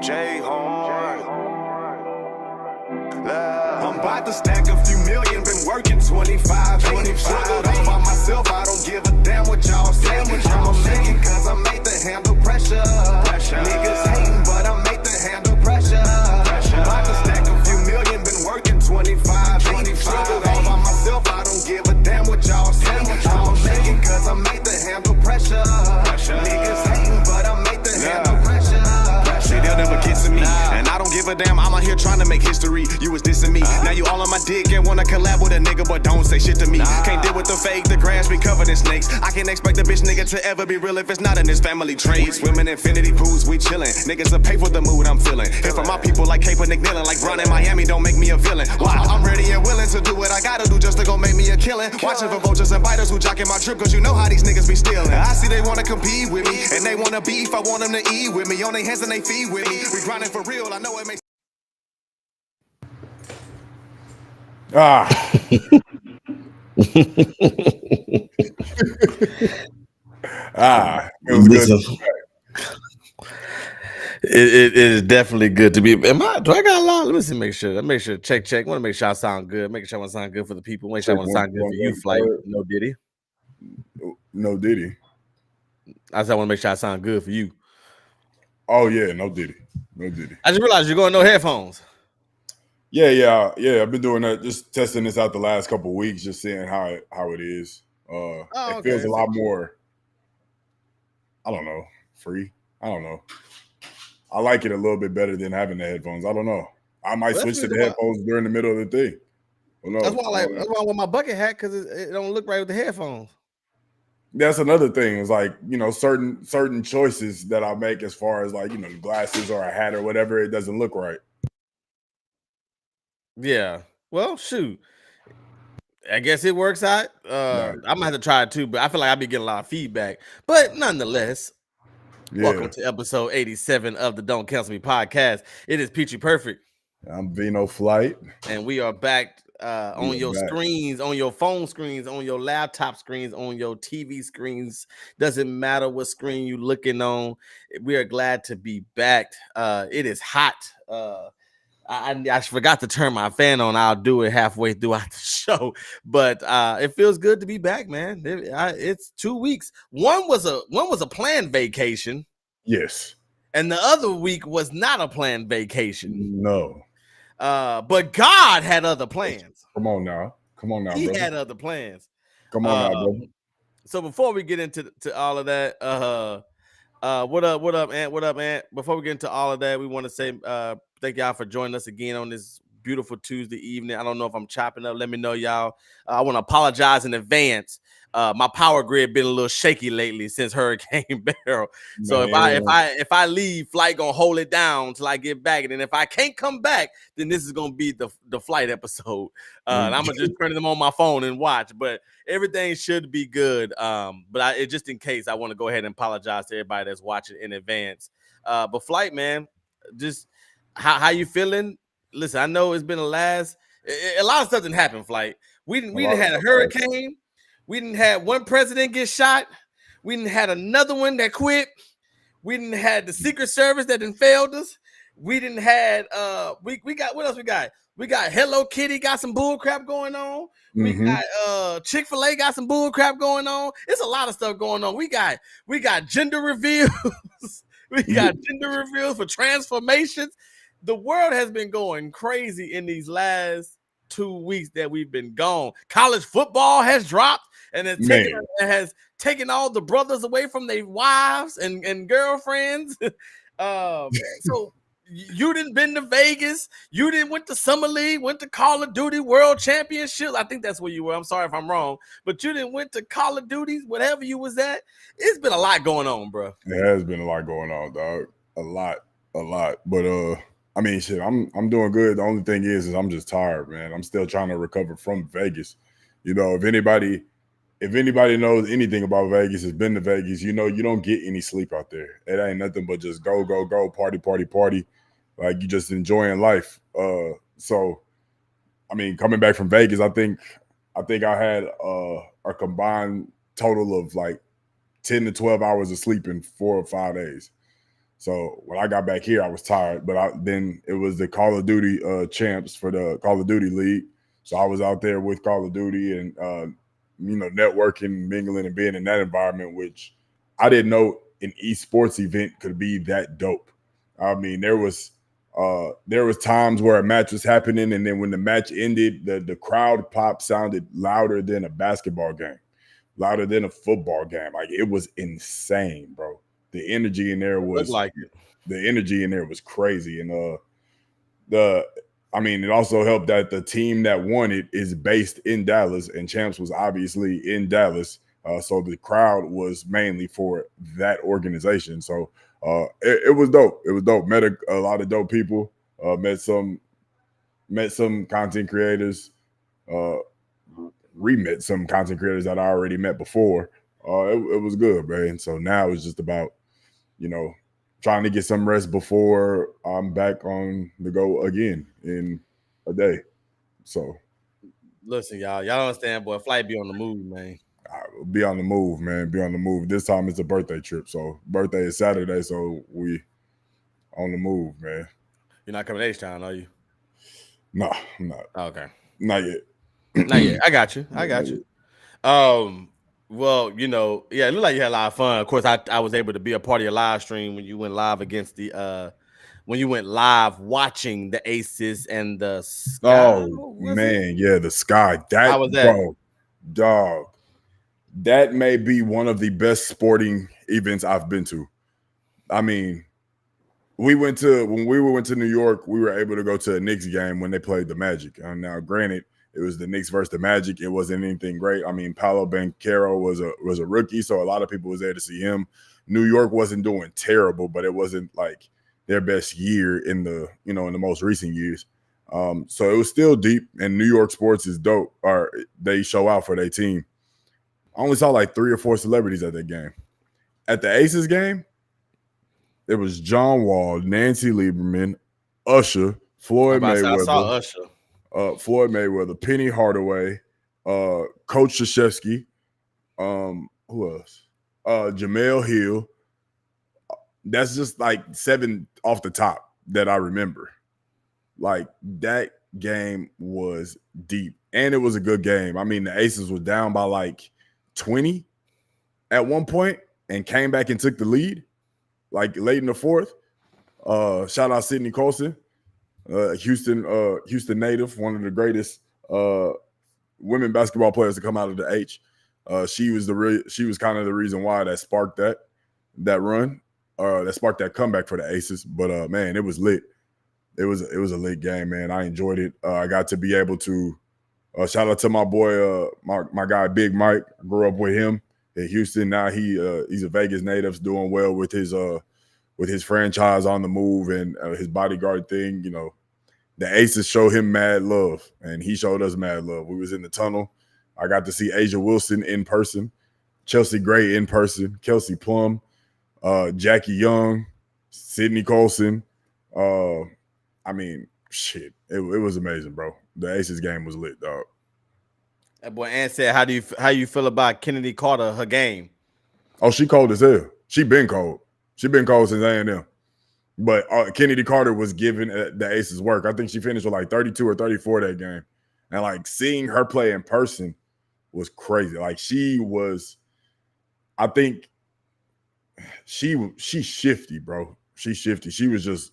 J Horn. I'm about to stack a few million, been working 25. Struggled all by myself, I don't give a damn what y'all say. I'ma make it cause I made to handle pressure. Niggas hating, but I make to handle pressure. I'm about to stack a few million, been working 25. Struggled all by myself, I don't give a damn what y'all say. I'ma make it cause I made to handle pressure. Niggas hating, but I make to handle pressure. They'll never get to me, and I don't give a damn. I'm out here trying to make history. You was dissing me, now you all on my dick and wanna collab with a nigga, but don't say shit to me. Can't deal with the fake, the grass be covered in snakes. I can't expect a bitch nigga to ever be real if it's not in his family trade. Swimming infinity pools, we chillin'. Niggas will pay for the mood I'm feeling. If I'm my people like Kaepernick kneeling, like Brown in Miami, don't make me a villain. Why? I'm ready and willing to do what I gotta do just to go make me a killing. Watching for vultures and biters who jockin' my trip, cause you know how these niggas be stealing. I see they wanna compete with me, and they wanna beef. I want them to eat with me, on their hands and they feet with me. We grinding for real, I know it makes it was good. It is definitely good to be. Do I got a lot? Let me see. Make sure. Check. Want to make sure I sound good. Make sure I want to sound good for the people. Make sure I want to sound good for you, Flight. No Diddy. No Diddy. I said I want to make sure I sound good for you. Oh yeah, no Diddy. No Diddy. I just realized you're going no headphones. Yeah. I've been doing that, just testing this out the last couple of weeks, just seeing how it is. It feels a lot more, I don't know, free. I don't know. I like it a little bit better than having the headphones. I don't know. I might switch to the headphones during the middle of the thing. That's why I want my bucket hat, because it don't look right with the headphones. That's another thing. It's like, certain choices that I make as far as like, glasses or a hat or whatever, it doesn't look right. Yeah. Well, shoot. I guess it works out. I'm gonna have to try it too, but I feel like I'll be getting a lot of feedback. But nonetheless, welcome to episode 87 of the Don't Cancel Me podcast. It is Peachy Perfect. I'm Vino Flight. And we are back on your screens, on your phone screens, on your laptop screens, on your TV screens. Doesn't matter what screen you're looking on. We are glad to be back. It is hot. I forgot to turn my fan on. I'll do it halfway throughout the show, but it feels good to be back, man. It's 2 weeks. One was a planned vacation. Yes. And the other week was not a planned vacation. No. But God had other plans. Come on now, He brother. had other plans. Come on now, brother. So before we get into all of that, what up, Ant? Before we get into all of that, we want to say thank y'all for joining us again on this beautiful Tuesday evening. I don't know if I'm chopping up. Let me know, y'all. I want to apologize in advance. My power grid been a little shaky lately since Hurricane Beryl. So if I leave, Flight gonna hold it down till I get back. And then if I can't come back, then this is gonna be the Flight episode. And I'm gonna just turn them on my phone and watch. But everything should be good. But just in case, I want to go ahead and apologize to everybody that's watching in advance. But Flight, man, just how you feeling? Listen, I know it's been a lot of stuff didn't happen, Flight. We didn't had a hurricane. We didn't have one president get shot. We didn't had another one that quit. We didn't had the Secret Service that didn't failed us. We didn't had we got what else we got? We got Hello Kitty got some bull crap going on. We got Chick-fil-A got some bull crap going on. It's a lot of stuff going on. We got gender reveals. We got gender reveals for transformations. The world has been going crazy in these last 2 weeks that we've been gone. College football has dropped and it has taken all the brothers away from their wives and girlfriends. So You didn't been to Vegas. You didn't went to Summer League, went to Call of Duty World Championship. I think that's where you were. I'm sorry if I'm wrong, but you didn't went to Call of Duty, whatever you was at. It's been a lot going on, bro. It has been a lot going on, dog. A lot. But I mean, shit, I'm doing good. The only thing is I'm just tired, man. I'm still trying to recover from Vegas. You know, if anybody knows anything about Vegas, has been to Vegas, you know, you don't get any sleep out there. It ain't nothing but just go, party. Like you just enjoying life. So I mean, coming back from Vegas, I think I had a combined total of like 10 to 12 hours of sleep in 4 or 5 days. So when I got back here, I was tired, but then it was the Call of Duty champs for the Call of Duty League. So I was out there with Call of Duty and, you know, networking, mingling, and being in that environment, which I didn't know an esports event could be that dope. I mean, there was times where a match was happening, and then when the match ended, the crowd pop sounded louder than a basketball game, louder than a football game. Like it was insane, bro. The energy in there was the energy in there was crazy. And I mean, it also helped that the team that won it is based in Dallas, and Champs was obviously in Dallas. So the crowd was mainly for that organization. So it was dope. It was dope. Met a lot of dope people. Met some content creators. Re-met some content creators that I already met before. It was good, man. So now it's just about, you know, trying to get some rest before I'm back on the go again in a day. So listen, y'all understand, boy. Flight be on the move, man. I'll be on the move, man. Be on the move. This time it's a birthday trip. So birthday is Saturday, so we on the move, man. You're not coming to H-Town, are you? No, I'm not. Oh, okay. Not yet. Not yet. I got you. Well, you know, yeah, it looked like you had a lot of fun. Of course, I was able to be a part of your live stream when you went live against the when you went live watching the Aces and the Sky. Oh man, yeah, the Sky. How was that? Bro, dog. That may be one of the best sporting events I've been to. I mean, when we went to New York, we were able to go to a Knicks game when they played the Magic. Now, granted, it was the Knicks versus the Magic. It wasn't anything great. I mean, Paolo Banchero was a rookie, so a lot of people was there to see him. New York wasn't doing terrible, but it wasn't like their best year in the most recent years. So it was still deep, and New York sports is dope. Or they show out for their team. I only saw like 3 or 4 celebrities at that game. At the Aces game, it was John Wall, Nancy Lieberman, Usher, Floyd Mayweather. I saw Usher. Floyd Mayweather, Penny Hardaway, Coach Krzyzewski, who else? Jamel Hill. That's just like 7 off the top that I remember. Like that game was deep, and it was a good game. I mean, the Aces was down by like 20 at one point and came back and took the lead, like late in the fourth. Shout out Sydney Colson. Houston native, one of the greatest women basketball players to come out of the H. She was kind of the reason why that sparked that run, that sparked that comeback for the Aces. But man, it was lit. It was a lit game, man. I enjoyed it. I got to be able to shout out to my boy, my guy Big Mike. I grew up with him in Houston. Now he's a Vegas native, doing well with his franchise on the move and his bodyguard thing. You know, the Aces show him mad love, and he showed us mad love. We was in the tunnel. I got to see Asia Wilson in person, Chelsea Gray in person, Kelsey Plum, Jackie Young, Sydney Colson. I mean, shit, it was amazing, bro. The Aces game was lit, dog. That boy Ann said, how you feel about Kennedy Carter, her game? Oh, she cold as hell. She been cold. She been cold since A&M. But Kennedy Carter was giving the Aces work. I think she finished with like 32 or 34 that game. And like seeing her play in person was crazy. Like she was, I think she's shifty, bro. She's shifty. She was just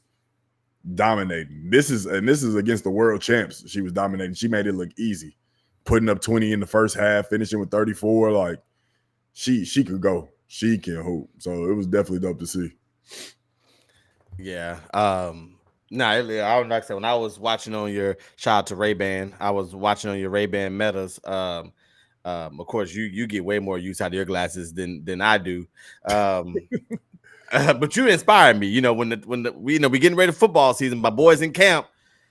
dominating. This is against the world champs. She was dominating. She made it look easy. Putting up 20 in the first half, finishing with 34. Like she could go. She can hoop. So it was definitely dope to see. Yeah. Nah, I would like to say when I was watching on your shout out to Ray-Ban, I was watching on your Ray-Ban Metas. Of course, you get way more use out of your glasses than I do. But you inspired me. You know, when we we getting ready for football season. My boys in camp.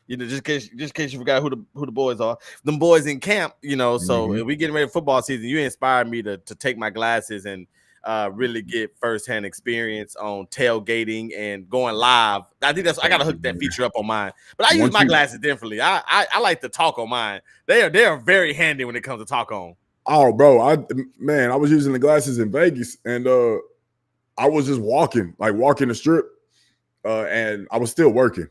You know, just in case you forgot who the boys are. Them boys in camp. You know, so if we getting ready for football season, you inspired me to take my glasses and really get firsthand experience on tailgating and going live. I think I gotta hook that feature up on mine. But I use my glasses differently. I like to talk on mine. They are very handy when it comes to talk on. Oh, bro, I was using the glasses in Vegas, and I was just walking the strip, and I was still working.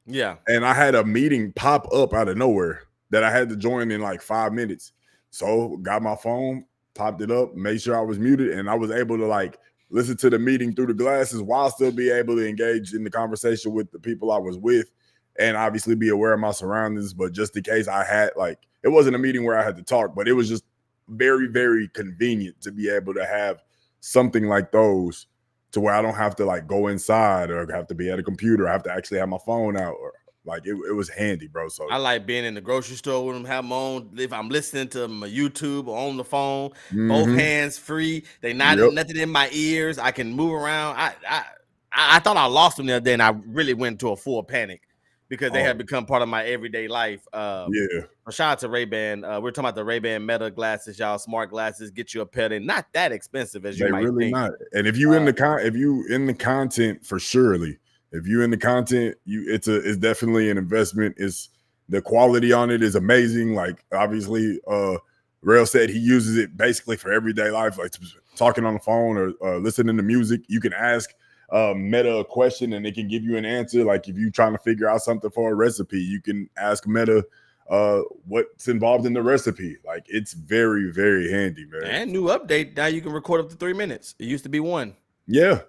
Yeah. And I had a meeting pop up out of nowhere that I had to join in like 5 minutes. So got my phone, popped it up, made sure I was muted, and I was able to like listen to the meeting through the glasses while still be able to engage in the conversation with the people I was with, and obviously be aware of my surroundings. But just in case I had it wasn't a meeting where I had to talk, but it was just very, very convenient to be able to have something like those to where I don't have to like go inside or have to be at a computer. I have to actually have my phone out, or like it was handy, bro. So I like being in the grocery store with them, have my own. If I'm listening to my YouTube or on the phone, both hands free. They not nothing in my ears. I can move around. I thought I lost them the other day, and I really went into a full panic because they have become part of my everyday life. Shout out to Ray-Ban. We're talking about the Ray-Ban Meta glasses, y'all. Smart glasses, get you a pair. They're not that expensive as you might think. Not. And if you in the content, for surely, if you in the content, it's definitely an investment. It's the quality on it is amazing. Like obviously, Rail said he uses it basically for everyday life, like talking on the phone or listening to music. You can ask Meta a question and it can give you an answer. Like if you're trying to figure out something for a recipe, you can ask Meta what's involved in the recipe. Like it's very, very handy, man. And new update, now you can record up to 3 minutes. It used to be 1. Yeah.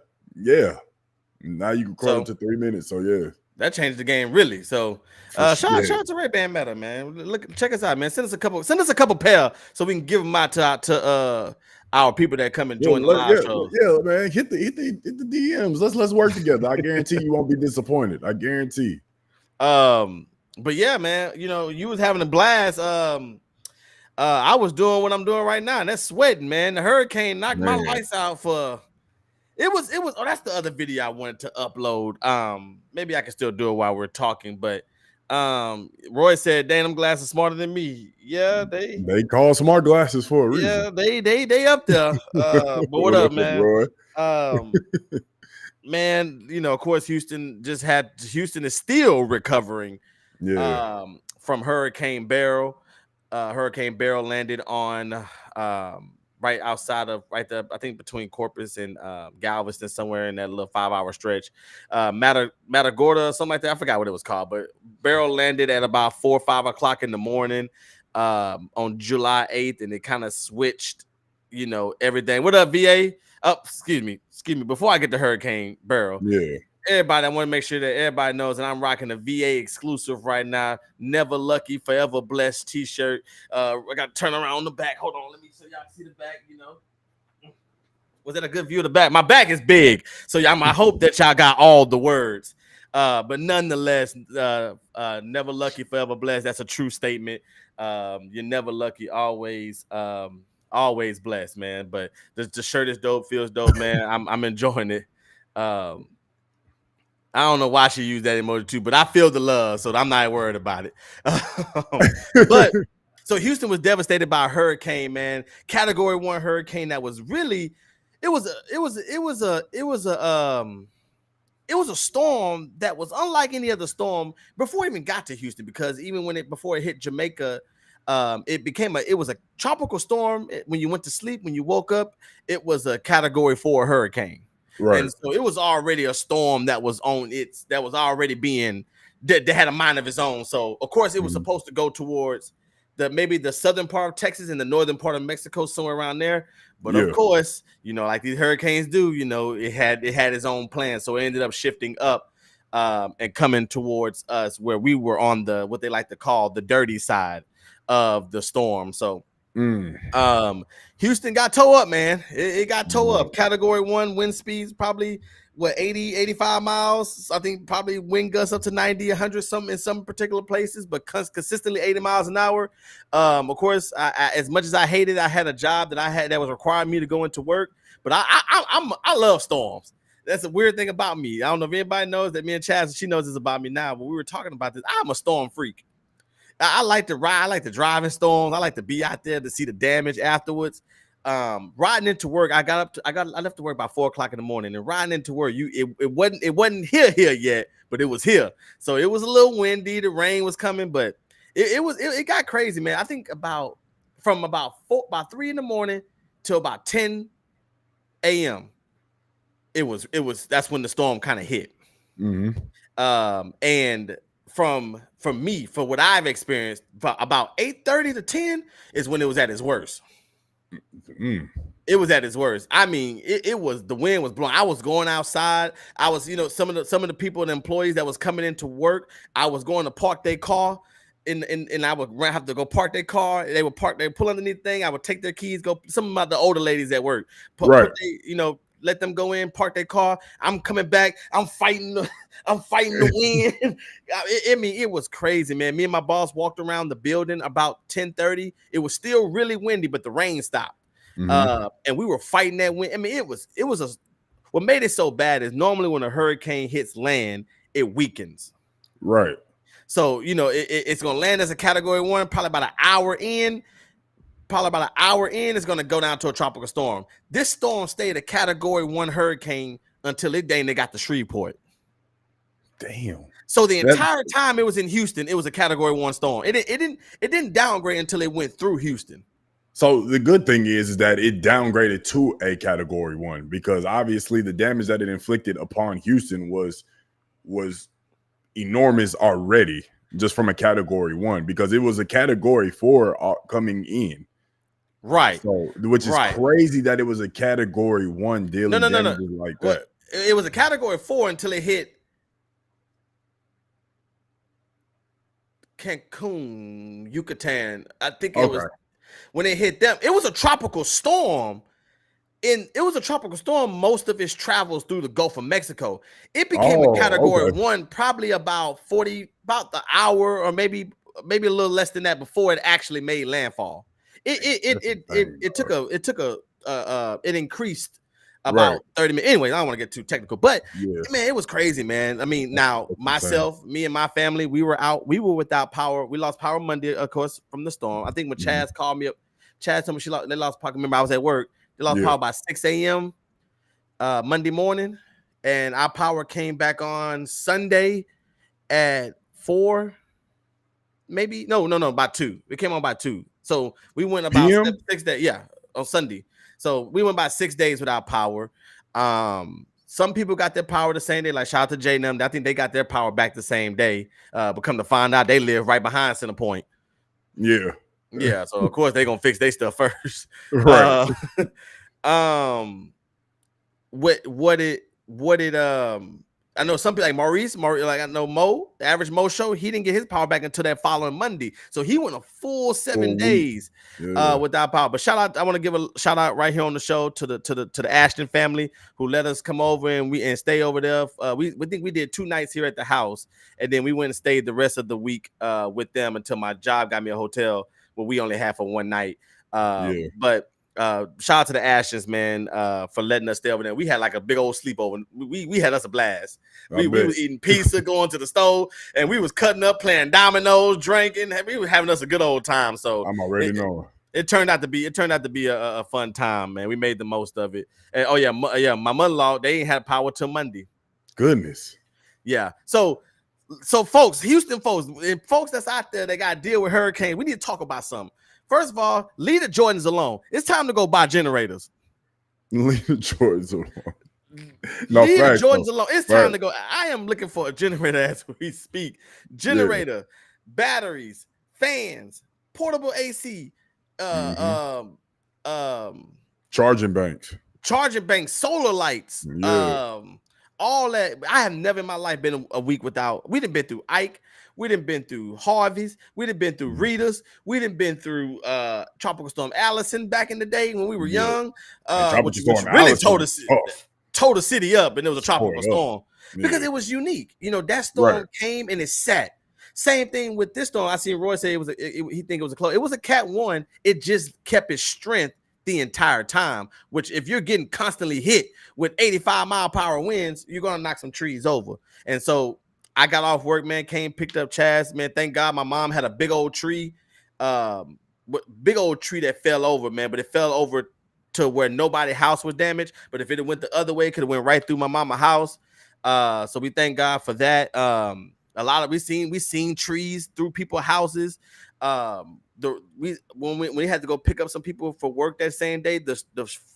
Now you can record up to 3 minutes. So yeah, that changed the game really. So shout out to Ray-Ban Meta, man. Look, check us out, man. Send us a couple pair so we can give them out to our people that come and join the live shows. Yeah, man. Hit the DMs. Let's work together. I guarantee you won't be disappointed. I guarantee. But yeah, man, you know, you was having a blast. I was doing what I'm doing right now, and that's sweating, man. The hurricane knocked my lights out for it was that's the other video I wanted to upload. Maybe I can still do it while we're talking, but Roy said, "Damn, them glasses smarter than me." Yeah, they call smart glasses for a reason. Yeah, they up there. But what up, man? Roy? Man, you know, of course, Houston is still recovering from Hurricane Beryl. Hurricane Beryl landed on right outside of I think between Corpus and Galveston, somewhere in that little 5-hour stretch. Matagorda, something like that. I forgot what it was called, but Beryl landed at about 4 or 5 o'clock in the morning on July 8th, and it kind of switched, you know, everything. What up, VA? Excuse me. Before I get to Hurricane Beryl, everybody, I want to make sure that everybody knows that I'm rocking a VA exclusive right now. Never Lucky, Forever Blessed t-shirt. I got to turn around on the back. Hold on, let me so y'all can see the back, you know. Was that a good view of the back? My back is big, so I hope that y'all got all the words. But nonetheless, never lucky, forever blessed. That's a true statement. You're never lucky, always blessed, man. But the shirt is dope, feels dope, man. I'm enjoying it. I don't know why she used that emoji too, but I feel the love, so I'm not worried about it. But so Houston was devastated by a hurricane, man. Category 1 hurricane that was really, it was a storm that was unlike any other storm before it even got to Houston, because even before it hit Jamaica, it was a tropical storm. When you went to sleep, when you woke up, it was a category 4 hurricane. Right. And so it was already a storm that was already being that had a mind of its own. So of course it was supposed to go towards maybe the southern part of Texas and the northern part of Mexico, somewhere around there. But of course, you know, like these hurricanes do, you know, it had its own plan. So it ended up shifting up and coming towards us, where we were on what they like to call the dirty side of the storm. So Houston got toe up, man. It got toe up. Category 1 wind speeds, probably 80, 85 miles. I think probably wind gusts up to 90, 100 something in some particular places, but consistently 80 miles an hour. Of course, I, as much as I hated, I had a job that was requiring me to go into work, but I love storms. That's a weird thing about me. I don't know if anybody knows that. Me and Chaz, she knows this about me now, but we were talking about this. I'm a storm freak. I like to ride. I like to drive in storms. I like to be out there to see the damage afterwards. Riding into work, I left to work by 4:00 in the morning, and riding into work, it wasn't here yet, but it was here. So it was a little windy. The rain was coming, but it got crazy, man. I think from about 3 in the morning till about 10 a.m. It was that's when the storm kind of hit. And from me, for what I've experienced, about 8:30 to 10 is when it was at its worst. It was at its worst. I mean, it was, the wind was blowing. I was going outside. I was, some of the people and employees that was coming into work, I was going to park their car, and I would have to go park their car. They would pull underneath the thing. I would take their keys, go. Some of the older ladies at work, let them go in, park their car. I'm coming back. I'm fighting the wind. I mean, it was crazy, man. Me and my boss walked around the building about 10:30. It was still really windy, but the rain stopped. And we were fighting that wind. I mean, what made it so bad is normally when a hurricane hits land, it weakens. Right. So, it's going to land as a category 1, probably about an hour in. It's going to go down to a tropical storm. This storm stayed a category 1 hurricane until they got to Shreveport. Damn. So the entire time it was in Houston, it was a category 1 storm. It didn't downgrade until it went through Houston. So the good thing is that it downgraded to a category 1, because obviously the damage that it inflicted upon Houston was enormous already, just from a category 1, because it was a category 4 coming in. Right. So, which is crazy that it was a category 1 dealing damages like that. It was a category 4 until it hit Cancun, Yucatan. I think it was when it hit them. It was a tropical storm. Most of its travels through the Gulf of Mexico. It became a category 1 probably about the hour, or maybe a little less than that, before it actually made landfall. It increased about 30 minutes. Anyway, I don't want to get too technical, but man, it was crazy, man. I mean, now me and my family, we were without power. We lost power Monday, of course, from the storm. I think when Chaz called me up, Chaz told me they lost power. Remember, I was at work. They lost power by 6 a.m. Monday morning, and our power came back on Sunday at 4. Maybe by 2. It came on by 2. So we went about 6 days. On Sunday. So we went about 6 days without power. Some people got their power the same day, like shout out to Jay and them. I think they got their power back the same day. But come to find out, they live right behind Centerpoint. Yeah. So of course they're gonna fix their stuff first. Right. I know some people like Maurice, like I know Mo, the average Mo show, he didn't get his power back until that following Monday. So he went a full 7 days without power. But I want to give a shout out right here on the show to the Ashton family who let us come over and stay over there. We think we did 2 nights here at the house, and then we went and stayed the rest of the week with them until my job got me a hotel where we only had for 1 night. But shout out to the Ashtons, man, for letting us stay over there. We had like a big old sleepover. We had us a blast. We were eating pizza, going to the stove, and we was cutting up, playing dominoes, drinking. We were having us a good old time. So I'm already knowing. It turned out to be a fun time, man. We made the most of it. And my mother-in-law, they ain't had power till Monday. Goodness. Yeah. So folks, Houston folks, and folks that's out there that got to deal with hurricanes, we need to talk about something. First of all, leave the Jordans alone. It's time to go buy generators. Leave the Jordans alone. Leave the Jordans alone. It's time to go. I am looking for a generator as we speak. Generator, batteries, fans, portable AC, charging banks, solar lights, all that. I have never in my life been a week without. We done been through Ike. We done been through Harvey's. We done been through Rita's. We done been through Tropical Storm Allison back in the day when we were young, which really tore the city up, and it was a tropical storm because it was unique. You know, that storm came and it sat. Same thing with this storm. I seen Roy say he think it was a close. It was a Cat 1. It just kept its strength the entire time, which if you're getting constantly hit with 85-mile-per-hour winds, you're going to knock some trees over. And so I got off work, man, picked up Chaz, man. Thank God my mom had a big old tree that fell over, man, but it fell over to where nobody's house was damaged. But if it went the other way, it could have went right through my mama's house. So we thank God for that. We seen trees through people's houses. When we had to go pick up some people for work that same day, the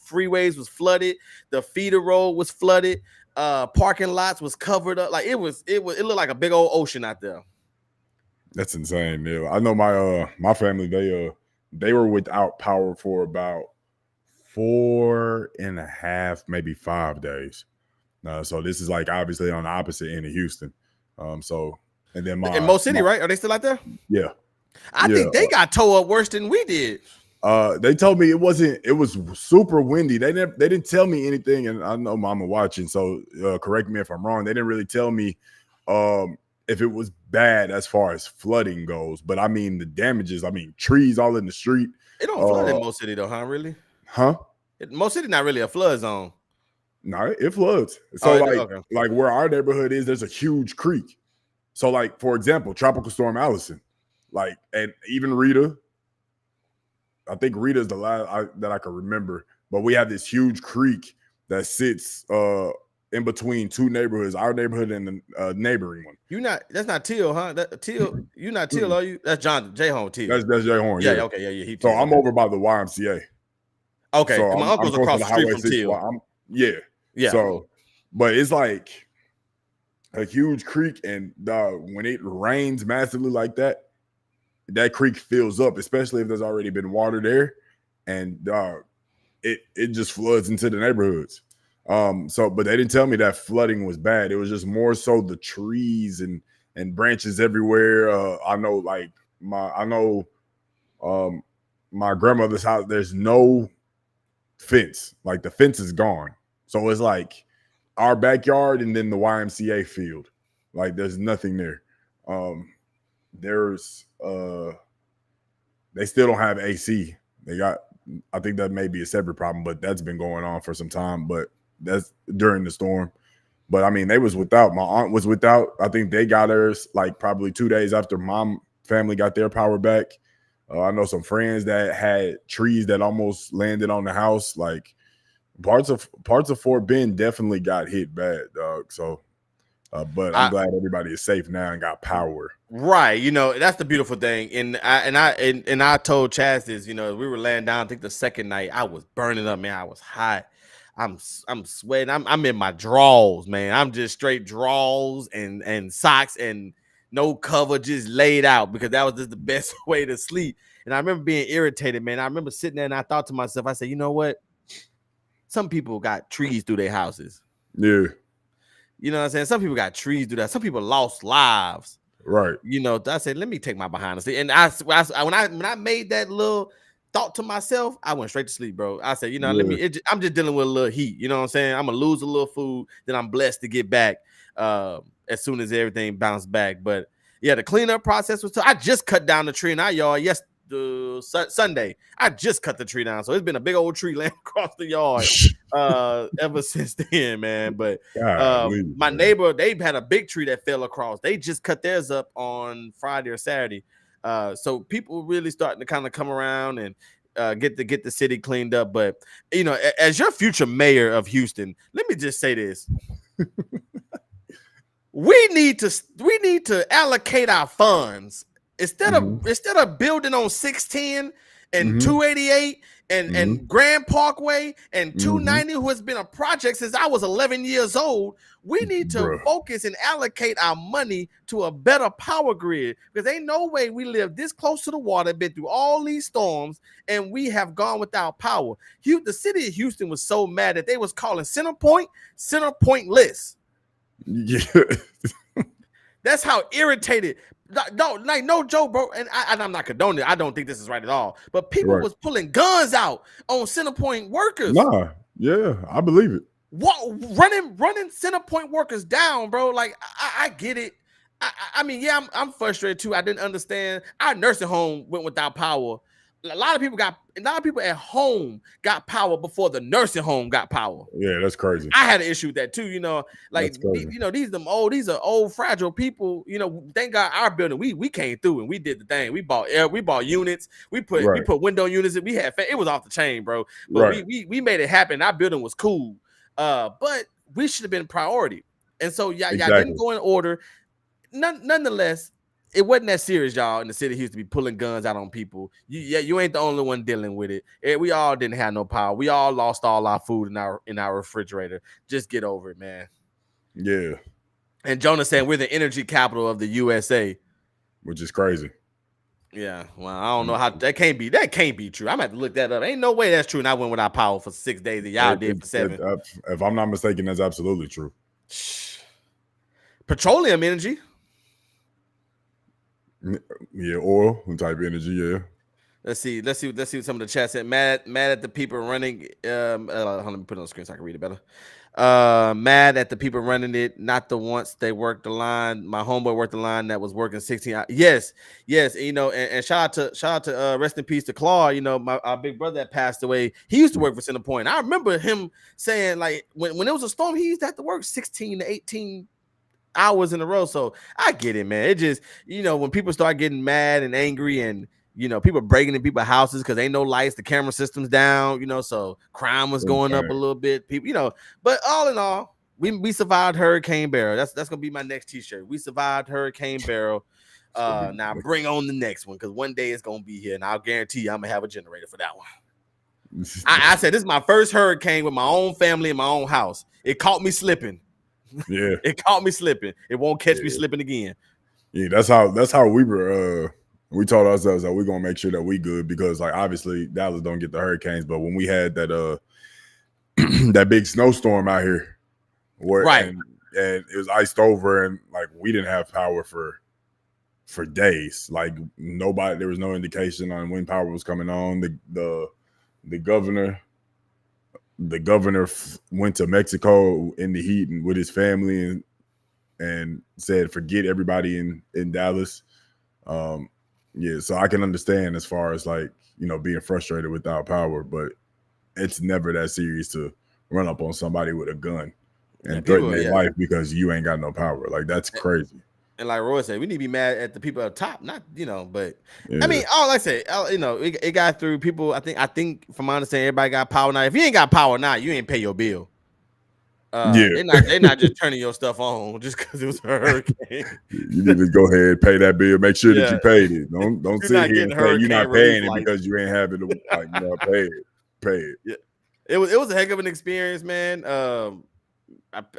freeways was flooded, the feeder road was flooded, parking lots was covered up. Like it looked like a big old ocean out there. That's insane, Neil. I know my family, they were without power for about 4.5, maybe 5 days. So this is like obviously on the opposite end of Houston. And then in Mo City, right? Are they still out there? Yeah. I think they got towed up worse than we did. They told me it was super windy. They didn't tell me anything, and I know Mama watching, so correct me if I'm wrong. They didn't really tell me if it was bad as far as flooding goes. But I mean the damages, trees all in the street. It don't flood in Mo City though, huh? Really? Huh? Mo City not really a flood zone. No, it floods. So like where our neighborhood is, there's a huge creek. So like, for example, Tropical Storm Allison, like, and even Rita, I think Rita is the last that I can remember, but we have this huge creek that sits in between two neighborhoods, our neighborhood and the neighboring one. That's not Teal, huh? You're not Teal, are you? That's John J. Horn Teal. That's J. Horn. Yeah, okay, yeah. So I'm over by the YMCA. Okay, so my uncle's across the street from Teal. Yeah. So, but it's like a huge creek, and when it rains massively like that, that creek fills up, especially if there's already been water there, and it just floods into the neighborhoods. But they didn't tell me that flooding was bad. It was just more so the trees and branches everywhere. I know my grandmother's house, there's no fence. Like the fence is gone. So it's like our backyard and then the YMCA field. Like there's nothing there. They still don't have AC. I think that may be a separate problem, but that's been going on for some time. But that's during the storm. But I mean, they was without. My aunt was without. I think they got hers like probably 2 days after my family got their power back. I know some friends that had trees that almost landed on the house. Like parts of Fort Bend definitely got hit bad, dog. So, but I'm glad everybody is safe now and got power. Right, that's the beautiful thing. And I told Chaz this. We were laying down. I think the second night I was burning up, man. I was hot. I'm sweating. I'm in my drawers, man. I'm just straight drawers and socks and no cover, just laid out because that was just the best way to sleep. And I remember being irritated, man. I remember sitting there and I thought to myself, I said, you know what? Some people got trees through their houses. Yeah. You know what I'm saying? Some people got trees through that. Some people lost lives. Right. I said, let me take my behind the sleep. And when I made that little thought to myself, I went straight to sleep, bro. I said, I'm just dealing with a little heat. You know what I'm saying? I'm going to lose a little food. Then I'm blessed to get back as soon as everything bounced back. But yeah, the cleanup process was I just cut down the tree in our yard Sunday. I just cut the tree down. So it's been a big old tree laying across the yard ever since then, man. But my neighbor, they've had a big tree that fell across. They just cut theirs up on Friday or Saturday. So people really starting to kind of come around and get the city cleaned up. But as your future mayor of Houston, let me just say this. We need to allocate our funds instead of building on 610 and 288 and Grand Parkway and 290, who has been a project since I was 11 years old. We need to focus and allocate our money to a better power grid, because ain't no way we live this close to the water, been through all these storms, and we have gone without power. The city of Houston was so mad that they was calling Center Pointless. Yeah. That's how irritated. no joke, bro. And I'm not condoning it. I don't think this is right at all. But people was pulling guns out on Centerpoint workers. Nah, yeah, I believe it. Running Centerpoint workers down, bro. Like I get it. I mean, yeah, I'm frustrated too. I didn't understand. Our nursing home went without power. A lot of people at home got power before the nursing home got power. Yeah, that's crazy. I had an issue with that too. Like these are old fragile people. Thank God our building we came through and we did the thing. We bought units. We put window units. We had it was off the chain, bro. But we made it happen. Our building was cool. But we should have been priority. And so y'all didn't go in order. Nonetheless, it wasn't that serious, y'all. In the city, he used to be pulling guns out on people. You ain't the only one dealing with it. We all didn't have no power. We all lost all our food in our refrigerator. Just get over it, man. Yeah. And Jonah saying we're the energy capital of the USA, which is crazy. Yeah. Well, I don't know how that can't be true. I'm gonna have to look that up. Ain't no way that's true. And I went without power for 6 days. And y'all did for 7. If I'm not mistaken, that's absolutely true. Petroleum energy. Yeah, oil type energy. Yeah. Let's see what some of the chat said. Mad at the people running. Let me put it on the screen so I can read it better. Mad at the people running it. Not the once they worked the line. My homeboy worked the line that was working 16 hours. Yes. And shout out to rest in peace to Claude. Our big brother that passed away. He used to work for Centerpoint. I remember him saying like when it was a storm, he used to have to work 16 to 18 hours in a row. So I get it, man. It just, when people start getting mad and angry and people breaking in people's houses because ain't no lights, the camera system's down, so crime was going up a little bit. People, but all in all, we survived Hurricane Beryl. That's gonna be my next t-shirt. We survived Hurricane Beryl. Now bring on the next one because one day it's gonna be here, and I'll guarantee you I'm gonna have a generator for that one. I said this is my first hurricane with my own family in my own house. It caught me slipping. Yeah, it caught me slipping. It won't catch me slipping again. Yeah, that's how we were. We told ourselves that we're gonna make sure that we good because, like, obviously Dallas don't get the hurricanes, but when we had that that big snowstorm out here, and it was iced over, and like we didn't have power for days. Like there was no indication on when power was coming on. The governor went to Mexico in the heat and with his family and said, forget everybody in Dallas. Yeah, so I can understand as far as like, being frustrated without power, but it's never that serious to run up on somebody with a gun and threaten their life because you ain't got no power. Like, that's crazy. And like Roy said, we need to be mad at the people at the top, not, but I mean, all I say, it got through people. I think from my understanding, everybody got power now. If you ain't got power now, you ain't pay your bill. They're not just turning your stuff on just because it was a hurricane. You need to go ahead, pay that bill, make sure that you paid it. Don't sit here and say you're not paying it because you ain't having to pay it. Yeah. It was a heck of an experience, man.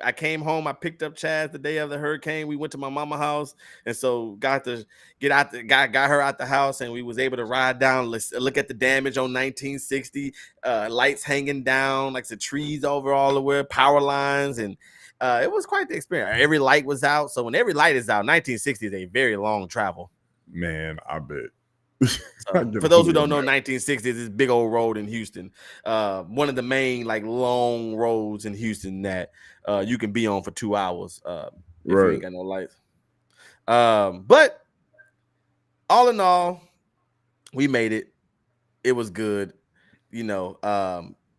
I came home. I picked up Chaz the day of the hurricane. We went to my mama's house, and so got her out the house, and we was able to ride down. Let's look at the damage on 1960. Lights hanging down, like the trees over all the way, power lines, and it was quite the experience. Every light was out, so when every light is out, 1960 is a very long travel. Man, I bet. For those who don't know, 1960 is this big old road in Houston, one of the main like long roads in Houston that you can be on for 2 hours if you ain't got no lights. But all in all, we made it. It was good.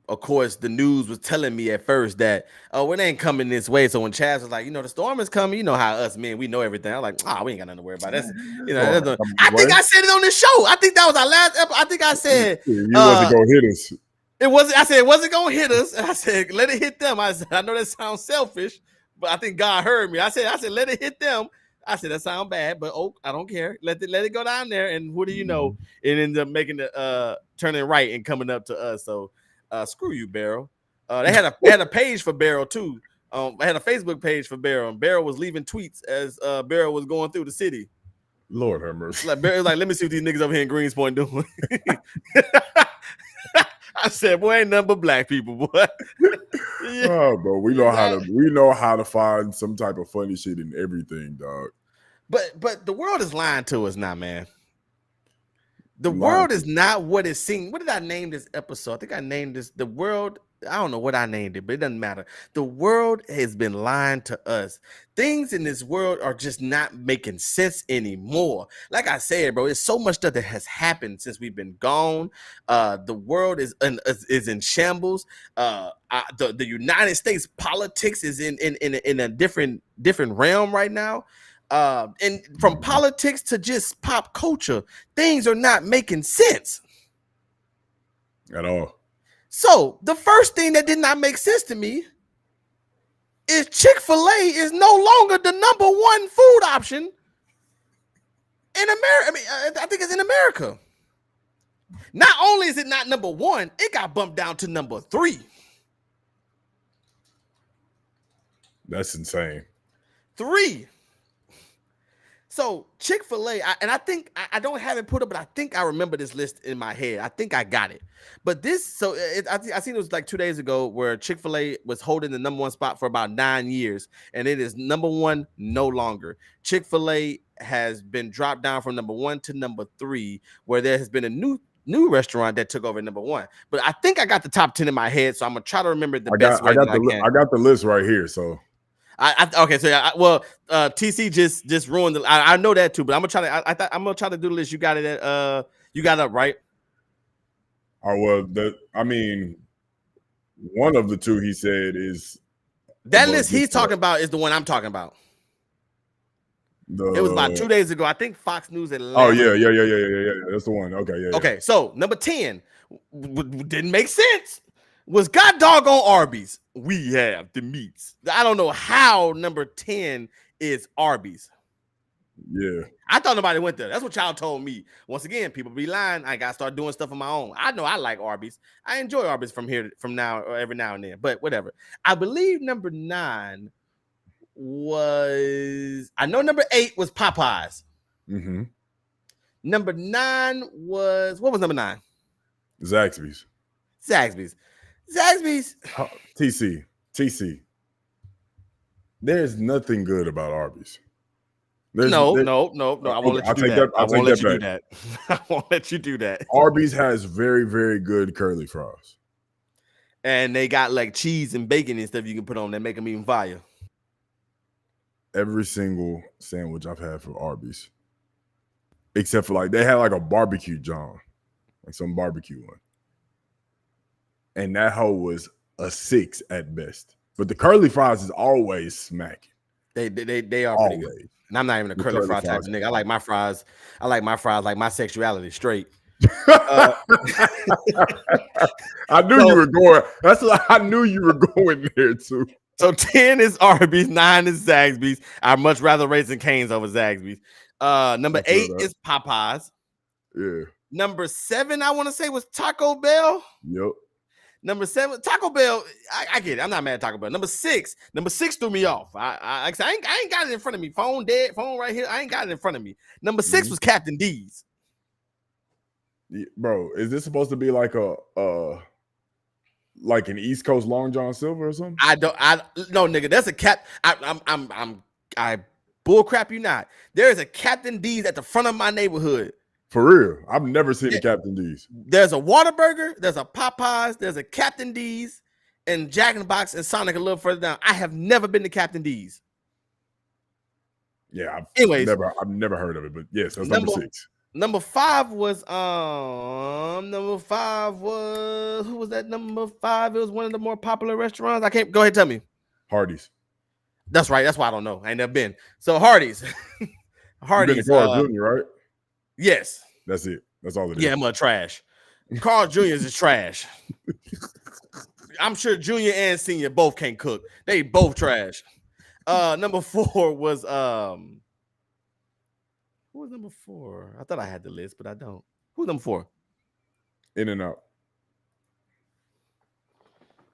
Of course, the news was telling me at first that, it ain't coming this way. So when Chaz was like, the storm is coming, how us men, we know everything. I'm like, we ain't got nothing to worry about. That's, I think I said it on this show. I think that was our last episode. I think I said you wasn't gonna hit us. I said it wasn't gonna hit us. I said, let it hit them. I said, I know that sounds selfish, but I think God heard me. I said, let it hit them. I said that sounds bad, but I don't care. Let it go down there. And what do you know? It ended up making the turning right and coming up to us. So screw you, Beryl. They had a page for Beryl too. I had a Facebook page for Beryl, and Beryl was leaving tweets as Beryl was going through the city. Lord have mercy. Beryl let me see what these niggas over here in Greenspoint doing. I said, boy, ain't nothing but black people, boy. Oh, bro, we know how to find some type of funny shit in everything, dog. But the world is lying to us now, man. The world is not what it seems. What did I name this episode? I think I named this The World. I don't know what I named it, but it doesn't matter. The world has been lying to us. Things in this world are just not making sense anymore. Like I said, bro, there's so much stuff that has happened since we've been gone. The world is in shambles. The United States politics is in a different realm right now. And from politics to just pop culture, things are not making sense at all. So the first thing that did not make sense to me is Chick-fil-A is no longer the #1 food option in America. I mean, I think it's in America. Not only is it not #1, it got bumped down to #3. That's insane. 3. So Chick-fil-A, and I think I don't have it put up, but I think I remember this list in my head. I think I got it. But this, I seen it was like 2 days ago where Chick-fil-A was holding the #1 spot for about 9 years, and it is #1 no longer. Chick-fil-A has been dropped down from #1 to #3, where there has been a new restaurant that took over #1. But I think I got the top 10 in my head, so I'm gonna try to remember the best way I can. I got the list right here, so. Okay, so TC just ruined the. I know that too, but I'm gonna try to. I'm gonna try to do the list. You got it at you got it up, right? Oh well, one of the two he said is that list he's talking about is the one I'm talking about. It was about 2 days ago. I think Fox News Atlanta. Oh yeah. That's the one. Okay, yeah. Okay, so number 10 didn't make sense. Was God doggone Arby's. We have the meats. I don't know how number 10 is Arby's. Yeah. I thought nobody went there. That's what y'all told me. Once again, people be lying. I gotta start doing stuff on my own. I know I like Arby's. I enjoy Arby's from now or every now and then, but whatever. I believe number 9 was, I know number 8 was Popeyes. Mm-hmm. Number 9 was, what was number 9? Zaxby's. TC. There's nothing good about Arby's. No. I won't let you do that. I won't let you do that. I won't let you do that. Arby's has very, very good curly fries. And they got like cheese and bacon and stuff you can put on that make them even fire. Every single sandwich I've had from Arby's, except for like they had like a barbecue John, like some barbecue one. And that hoe was a 6 at best. But the curly fries is always smacking. They are always pretty good. And I'm not even a curly fry type of nigga. I like my fries like my sexuality straight. I knew you were going. That's what I knew you were going there too. So 10 is Arby's, 9 is Zaxby's. I'd much rather Raising Cane's over Zaxby's. Number 8 is Popeyes. Yeah. Number 7, I want to say, was Taco Bell. Yep. Number 7, Taco Bell. I get it. I'm not mad at Taco Bell. Number 6 threw me off. I ain't got it in front of me. Phone dead. Phone right here. I ain't got it in front of me. Number 6 was Captain D's. Yeah, bro, is this supposed to be like like an East Coast Long John Silver or something? No, nigga. That's a cat. I bull crap you not. There is a Captain D's at the front of my neighborhood. For real, I've never seen a Captain D's. There's a Whataburger, there's a Popeyes, there's a Captain D's, and Jack in the Box and Sonic a little further down. I have never been to Captain D's. Yeah, I've never heard of it, but yes, that's number 6. Number 5 was who was that? Number 5. It was one of the more popular restaurants. I can't go ahead, tell me. Hardee's. That's right. That's why I don't know. I ain't never been. So Hardee's. Hardee's. You've been to Carl Jr., right? Yes. That's it. That's all it is. Yeah, I'm a trash. Carl Jr. is trash. I'm sure Junior and Senior both can't cook. They both trash. Number 4 was who was number 4? I thought I had the list, but I don't. Who's number 4? In-N-Out.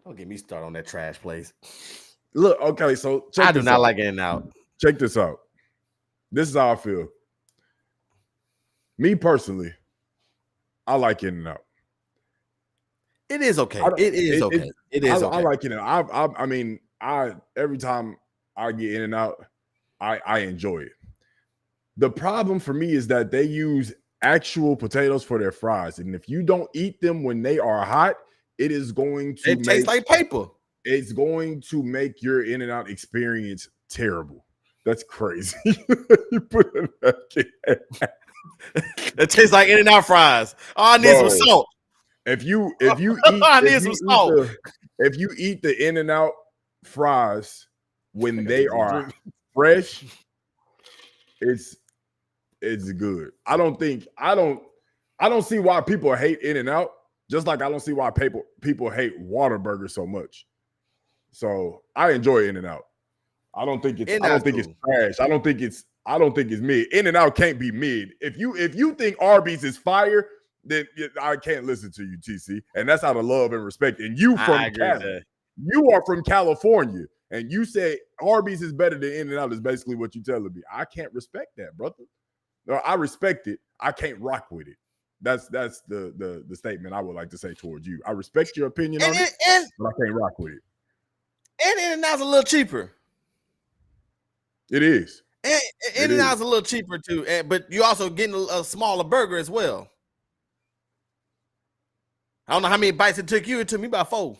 Don't get me started on that trash place. Look, okay, so I do not like In-N-Out. Check this out. This is how I feel. Me personally, I like In-N-Out. It is okay. It is okay. I like In-N-Out. I mean, every time I get In-N-Out, I enjoy it. The problem for me is that they use actual potatoes for their fries, and if you don't eat them when they are hot, it is going to taste like paper. It's going to make your In-N-Out experience terrible. That's crazy. You put it tastes like In-N-Out fries. Oh, I need some salt. If you eat if you eat the In-N-Out fries when they are fresh, it's good. I don't see why people hate In-N-Out, just like I don't see why people hate Whataburger so much. So I enjoy In-N-Out. I don't think it's trash. I don't think it's mid. In-N-Out can't be mid. If you think Arby's is fire, then I can't listen to you, TC. And that's out of love and respect. And you from Cali. You are from California. And you say Arby's is better than In-N-Out is basically what you're telling me. I can't respect that, brother. No, I respect it. I can't rock with it. That's the statement I would like to say towards you. I respect your opinion on it, but I can't rock with it. And In-N-Out's a little cheaper. It is. And In-N-Out's a little cheaper too. But you're also getting a smaller burger as well. I don't know how many bites it took you. It took me about 4.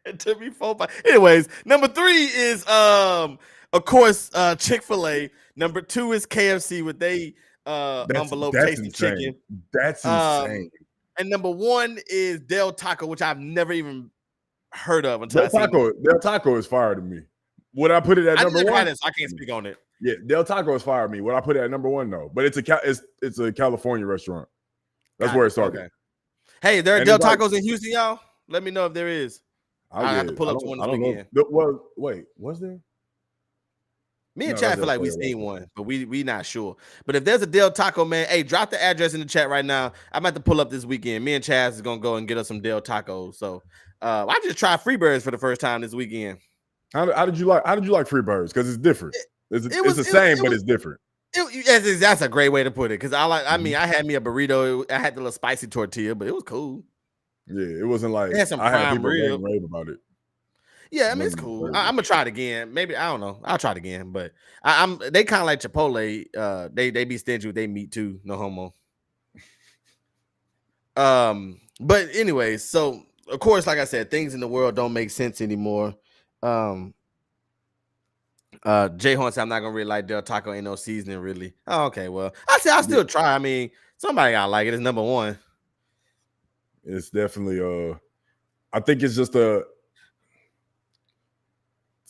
It took me 4 bites. Anyways, number 3 is of course Chick-fil-A. Number 2 is KFC with they envelope tasty chicken. That's insane. And number 1 is Del Taco, which I've never even heard of until Del Taco is fire to me. Would I put it at number 1? I can't speak on it. Yeah, Del Taco is fire to me. Would I put it at number 1? No, but it's a California restaurant. That's where it started. Okay. Hey, there are Del Tacos in Houston, y'all. Let me know if there is. I have to pull up to one this weekend. Well, wait, was there? Me and Chad feel like we seen one, but we not sure. But if there's a Del Taco, man, hey, drop the address in the chat right now. I'm about to pull up this weekend. Me and Chad is gonna go and get us some Del Tacos. So I just tried Freebirds for the first time this weekend. How did you like Freebirds? Because it's different. It's the same, but it's different. That's a great way to put it. Because I mean, I had me a burrito. I had the little spicy tortilla, but it was cool. Yeah, it wasn't like I had people rave about it. Yeah, I mean it's cool. I'm gonna try it again. Maybe I don't know. I'll try it again. But they kind of like Chipotle. They be stingy with their meat too. No homo. But anyways, so of course, like I said, things in the world don't make sense anymore. Jay Horn said, I'm not gonna really like Del Taco, ain't no seasoning really. Oh, okay, well, I still try. I mean, somebody gotta like it. It's number 1. It's definitely I think it's just it's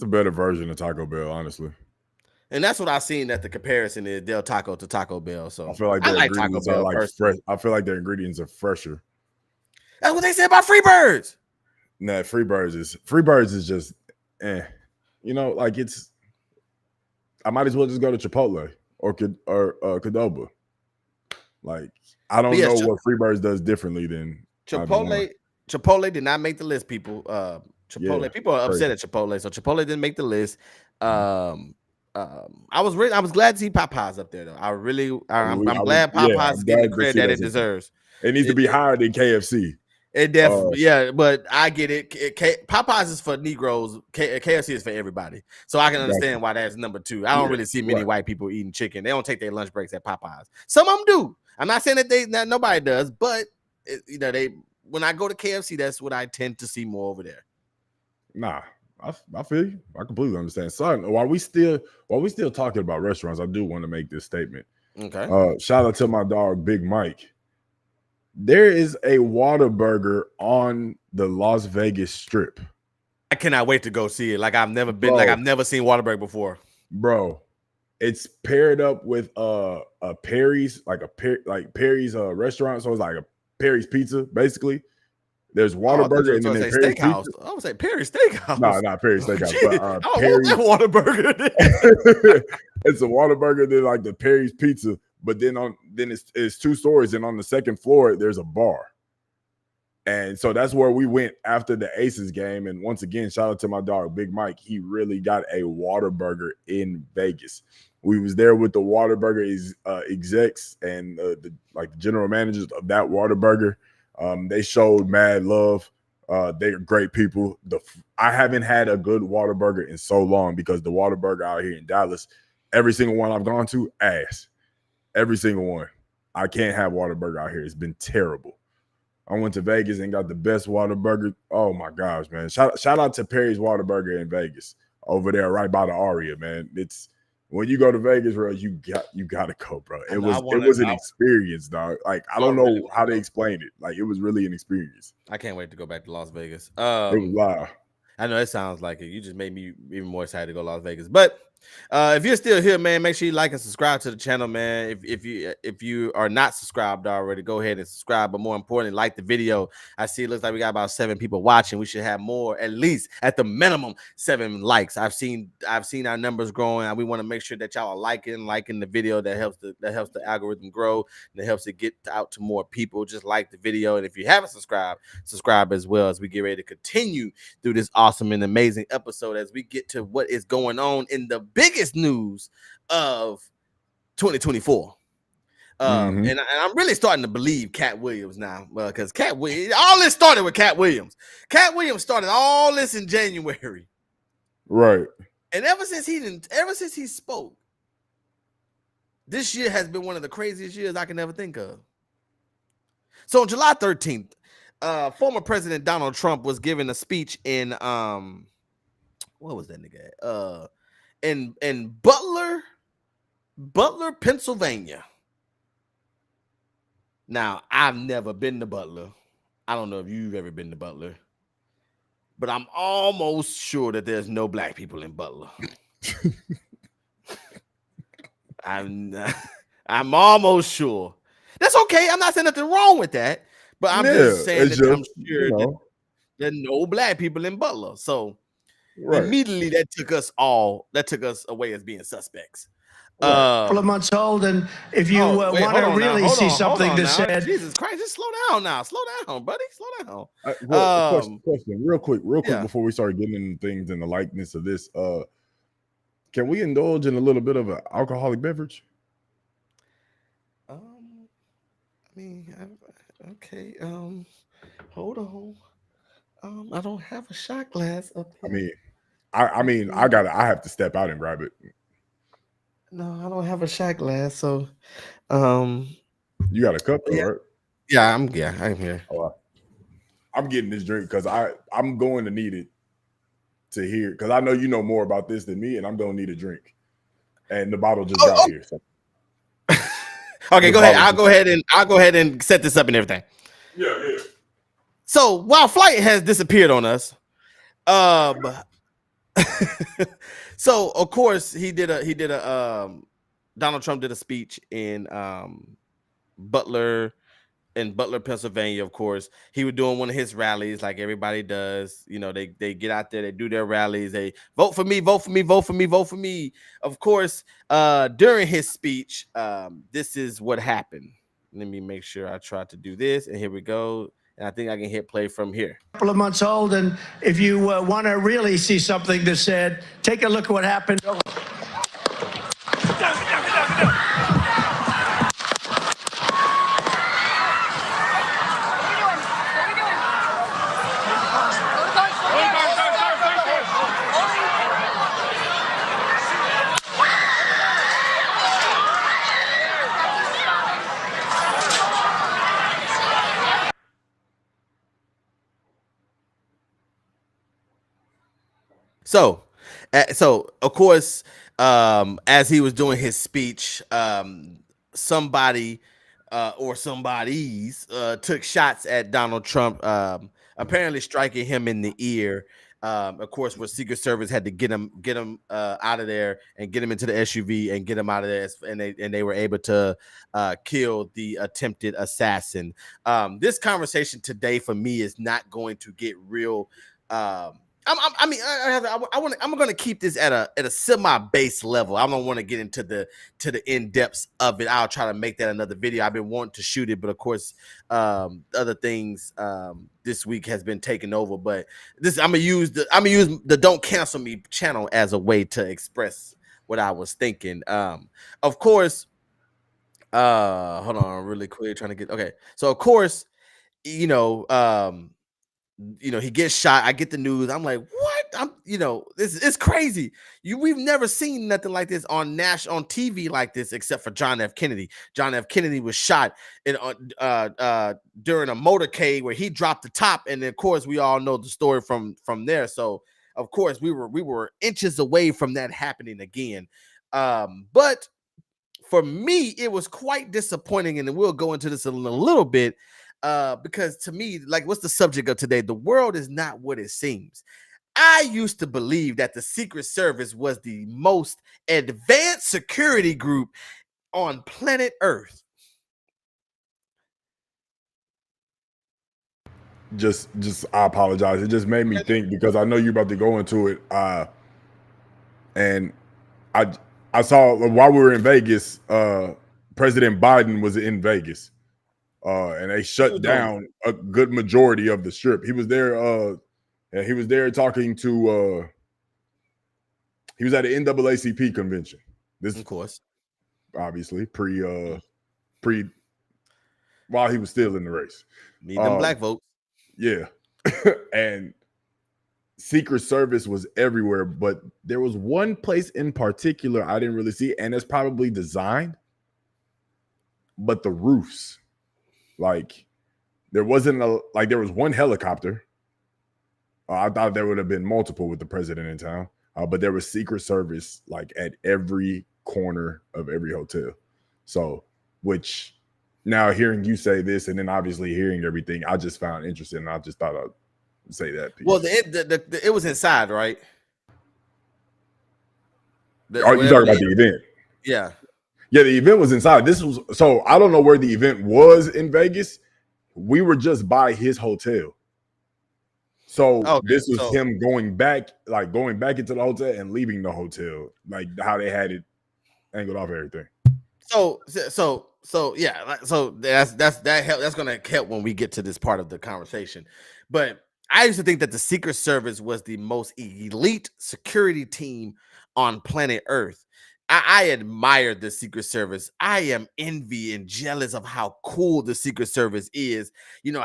a better version of Taco Bell, honestly. And that's what I've seen that the comparison is Del Taco to Taco Bell. So I feel like their ingredients are like fresh. I feel like their ingredients are fresher. That's what they said about Freebirds. Nah, Freebirds is just you know, like I might as well just go to Chipotle or Qdoba. Like I don't know what Freebirds does differently than Chipotle. Chipotle did not make the list, people. People are upset at Chipotle, so Chipotle didn't make the list. I was glad to see Popeyes up there, though. I'm glad Popeyes is getting the credit that it deserves. It needs to be higher than KFC. It definitely, but I get it. Popeyes is for Negroes. KFC is for everybody. So I can understand why that's number 2. I don't really see many white people eating chicken. They don't take their lunch breaks at Popeyes. Some of them do. I'm not saying that nobody does, but when I go to KFC, that's what I tend to see more over there. Nah, I feel you. I completely understand. Son, while we still talking about restaurants, I do want to make this statement. Okay. Shout out to my dog Big Mike. There is a Whataburger on the Las Vegas Strip. I cannot wait to go see it. Like I've never been. Like I've never seen Whataburger before. Bro, it's paired up with a Perry's, Perry's restaurant. So it's like a Perry's Pizza, basically. There's Whataburger and then there's Perry's Steakhouse. Pizza. I would say Perry's Steakhouse. No, not Perry's Steakhouse. But, Perry's Whataburger. It's a Whataburger, then like the Perry's Pizza. But then it's 2 stories, and on the second floor there's a bar. And so that's where we went after the Aces game. And once again, shout out to my dog Big Mike. He really got a Whataburger in Vegas. We was there with the Whataburger execs and the general managers of that Whataburger. They showed mad love. They're great people. I haven't had a good Whataburger in so long because the Whataburger out here in Dallas, every single one I've gone to, ass. Every single one. I can't have Whataburger out here. It's been terrible. I went to Vegas and got the best Whataburger. Oh my gosh, man! Shout out to Perry's Whataburger in Vegas over there, right by the Aria, man. It's when you go to Vegas, bro, you gotta go, bro. It was an experience, dog. Like I don't know how to explain it. Like it was really an experience. I can't wait to go back to Las Vegas. It was wild. I know it sounds like it. You just made me even more excited to go to Las Vegas. But if you're still here, man, make sure you like and subscribe to the channel, man. If you are not subscribed already, go ahead and subscribe. But more importantly, like the video. I see it looks like we got about 7 people watching. We should have more, at least at the minimum 7 likes. I've seen our numbers growing, and we want to make sure that y'all are liking the video. That helps the algorithm grow, and that helps it get out to more people. Just like the video, and if you haven't subscribed, subscribe as well, as we get ready to continue through this awesome and amazing episode as we get to what is going on in the biggest news of 2024. And I'm really starting to believe Cat Williams now, because Cat Williams, all this started with Cat Williams. Cat Williams started all this in January, right? And ever since he spoke, this year has been one of the craziest years I can ever think of. So on July 13th, former President Donald Trump was giving a speech in what was that nigga? In Butler, Pennsylvania. Now, I've never been to Butler. I don't know if you've ever been to Butler, but I'm almost sure that there's no black people in Butler. I'm almost sure. That's okay. I'm not saying nothing wrong with that, but I'm just saying that I'm sure that there's no black people in Butler. So immediately that took us away as being suspects. A couple of months old, and if you want to really see something that said, Jesus Christ, just slow down now. Slow down, buddy. Slow down. Question, real quick before we start getting into things and the likeness of this. Can we indulge in a little bit of an alcoholic beverage? I mean, okay. Hold on. I don't have a shot glass up here. I have to step out and grab it. No, I don't have a shot glass. So, you got a cup, though, right? Yeah, I'm here. I'm getting this drink because I'm going to need it to hear, because I know you know more about this than me, and I'm going to need a drink. And the bottle just got here. So. Okay, go ahead. I'll go ahead and set this up and everything. Yeah. So while Flight has disappeared on us, so of course he did a Donald Trump did a speech in Butler, Pennsylvania. Of course, he was doing one of his rallies like everybody does. You know, they get out there, they do their rallies, they vote for me, vote for me, vote for me, vote for me. Of course, during his speech, this is what happened. Let me make sure I try to do this, and here we go. And I think I can hit play from here. A couple of months old, and if you want to really see something that said, take a look at what happened. So of course, as he was doing his speech, somebody or somebody's took shots at Donald Trump, apparently striking him in the ear. Of course, where Secret Service had to get him out of there and get him into the SUV and get him out of there, and they were able to kill the attempted assassin. This conversation today for me is not going to get real. I'm going to keep this at a semi-base level. I don't want to get into the in depths of it. I'll try to make that another video. I've been wanting to shoot it, but of course, other things this week has been taken over. But I'm gonna use the Don't Cancel Me channel as a way to express what I was thinking. Of course, hold on, really quick, trying to get okay. So of course, you know, he gets shot. I get the news. I'm like, what? It's crazy. We've never seen nothing like this on TV like this, except for John F. Kennedy. John F. Kennedy was shot during a motorcade where he dropped the top, and of course we all know the story from there. So of course we were inches away from that happening again. But for me, it was quite disappointing, and we'll go into this in a little bit. Because to me, like, what's the subject of today? The world is not what it seems. I used to believe that the Secret Service was the most advanced security group on planet Earth. Just I apologize. It just made me think, because I know you're about to go into it. And I saw while we were in Vegas, President Biden was in Vegas. And they shut down a good majority of the strip. He was there. And he was there talking to. He was at the NAACP convention. This, of course, obviously pre while he was still in the race. Need them black votes. Yeah, and Secret Service was everywhere, but there was one place in particular I didn't really see, and it's probably designed, but the roofs. Like, there wasn't there was one helicopter. I thought there would have been multiple with the president in town, but there was Secret Service like at every corner of every hotel. So, which now hearing you say this, and then obviously hearing everything, I just found interesting, and I just thought I'd say that piece. Well, it was inside, right? Are you talking about the event? Yeah. Yeah, the event was inside. So I don't know where the event was in Vegas. We were just by his hotel. So this was him going back into the hotel and leaving the hotel, like how they had it angled off everything. So yeah, so that's gonna help when we get to this part of the conversation. But I used to think that the Secret Service was the most elite security team on planet Earth. I admire the Secret Service. I am envy and jealous of how cool the Secret Service is.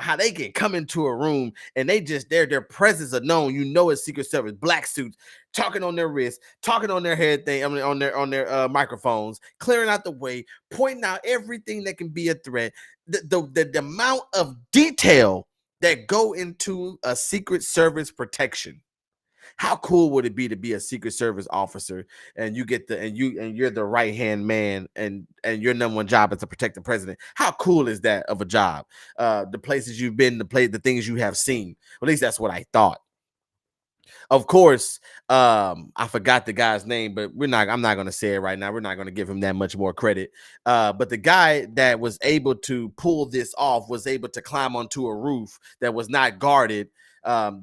How they can come into a room and their presence are known. It's Secret Service, black suits, talking on their wrists, talking on their head thing. I mean, on their microphones, clearing out the way, pointing out everything that can be a threat. The amount of detail that go into a Secret Service protection. How cool would it be to be a Secret Service officer and you're the right-hand man and your number one job is to protect the president? How cool is that of a job? The places you've been, the things you have seen. At least that's what I thought. Of course, I forgot the guy's name, but I'm not going to say it right now. We're not going to give him that much more credit. But the guy that was able to pull this off was able to climb onto a roof that was not guarded,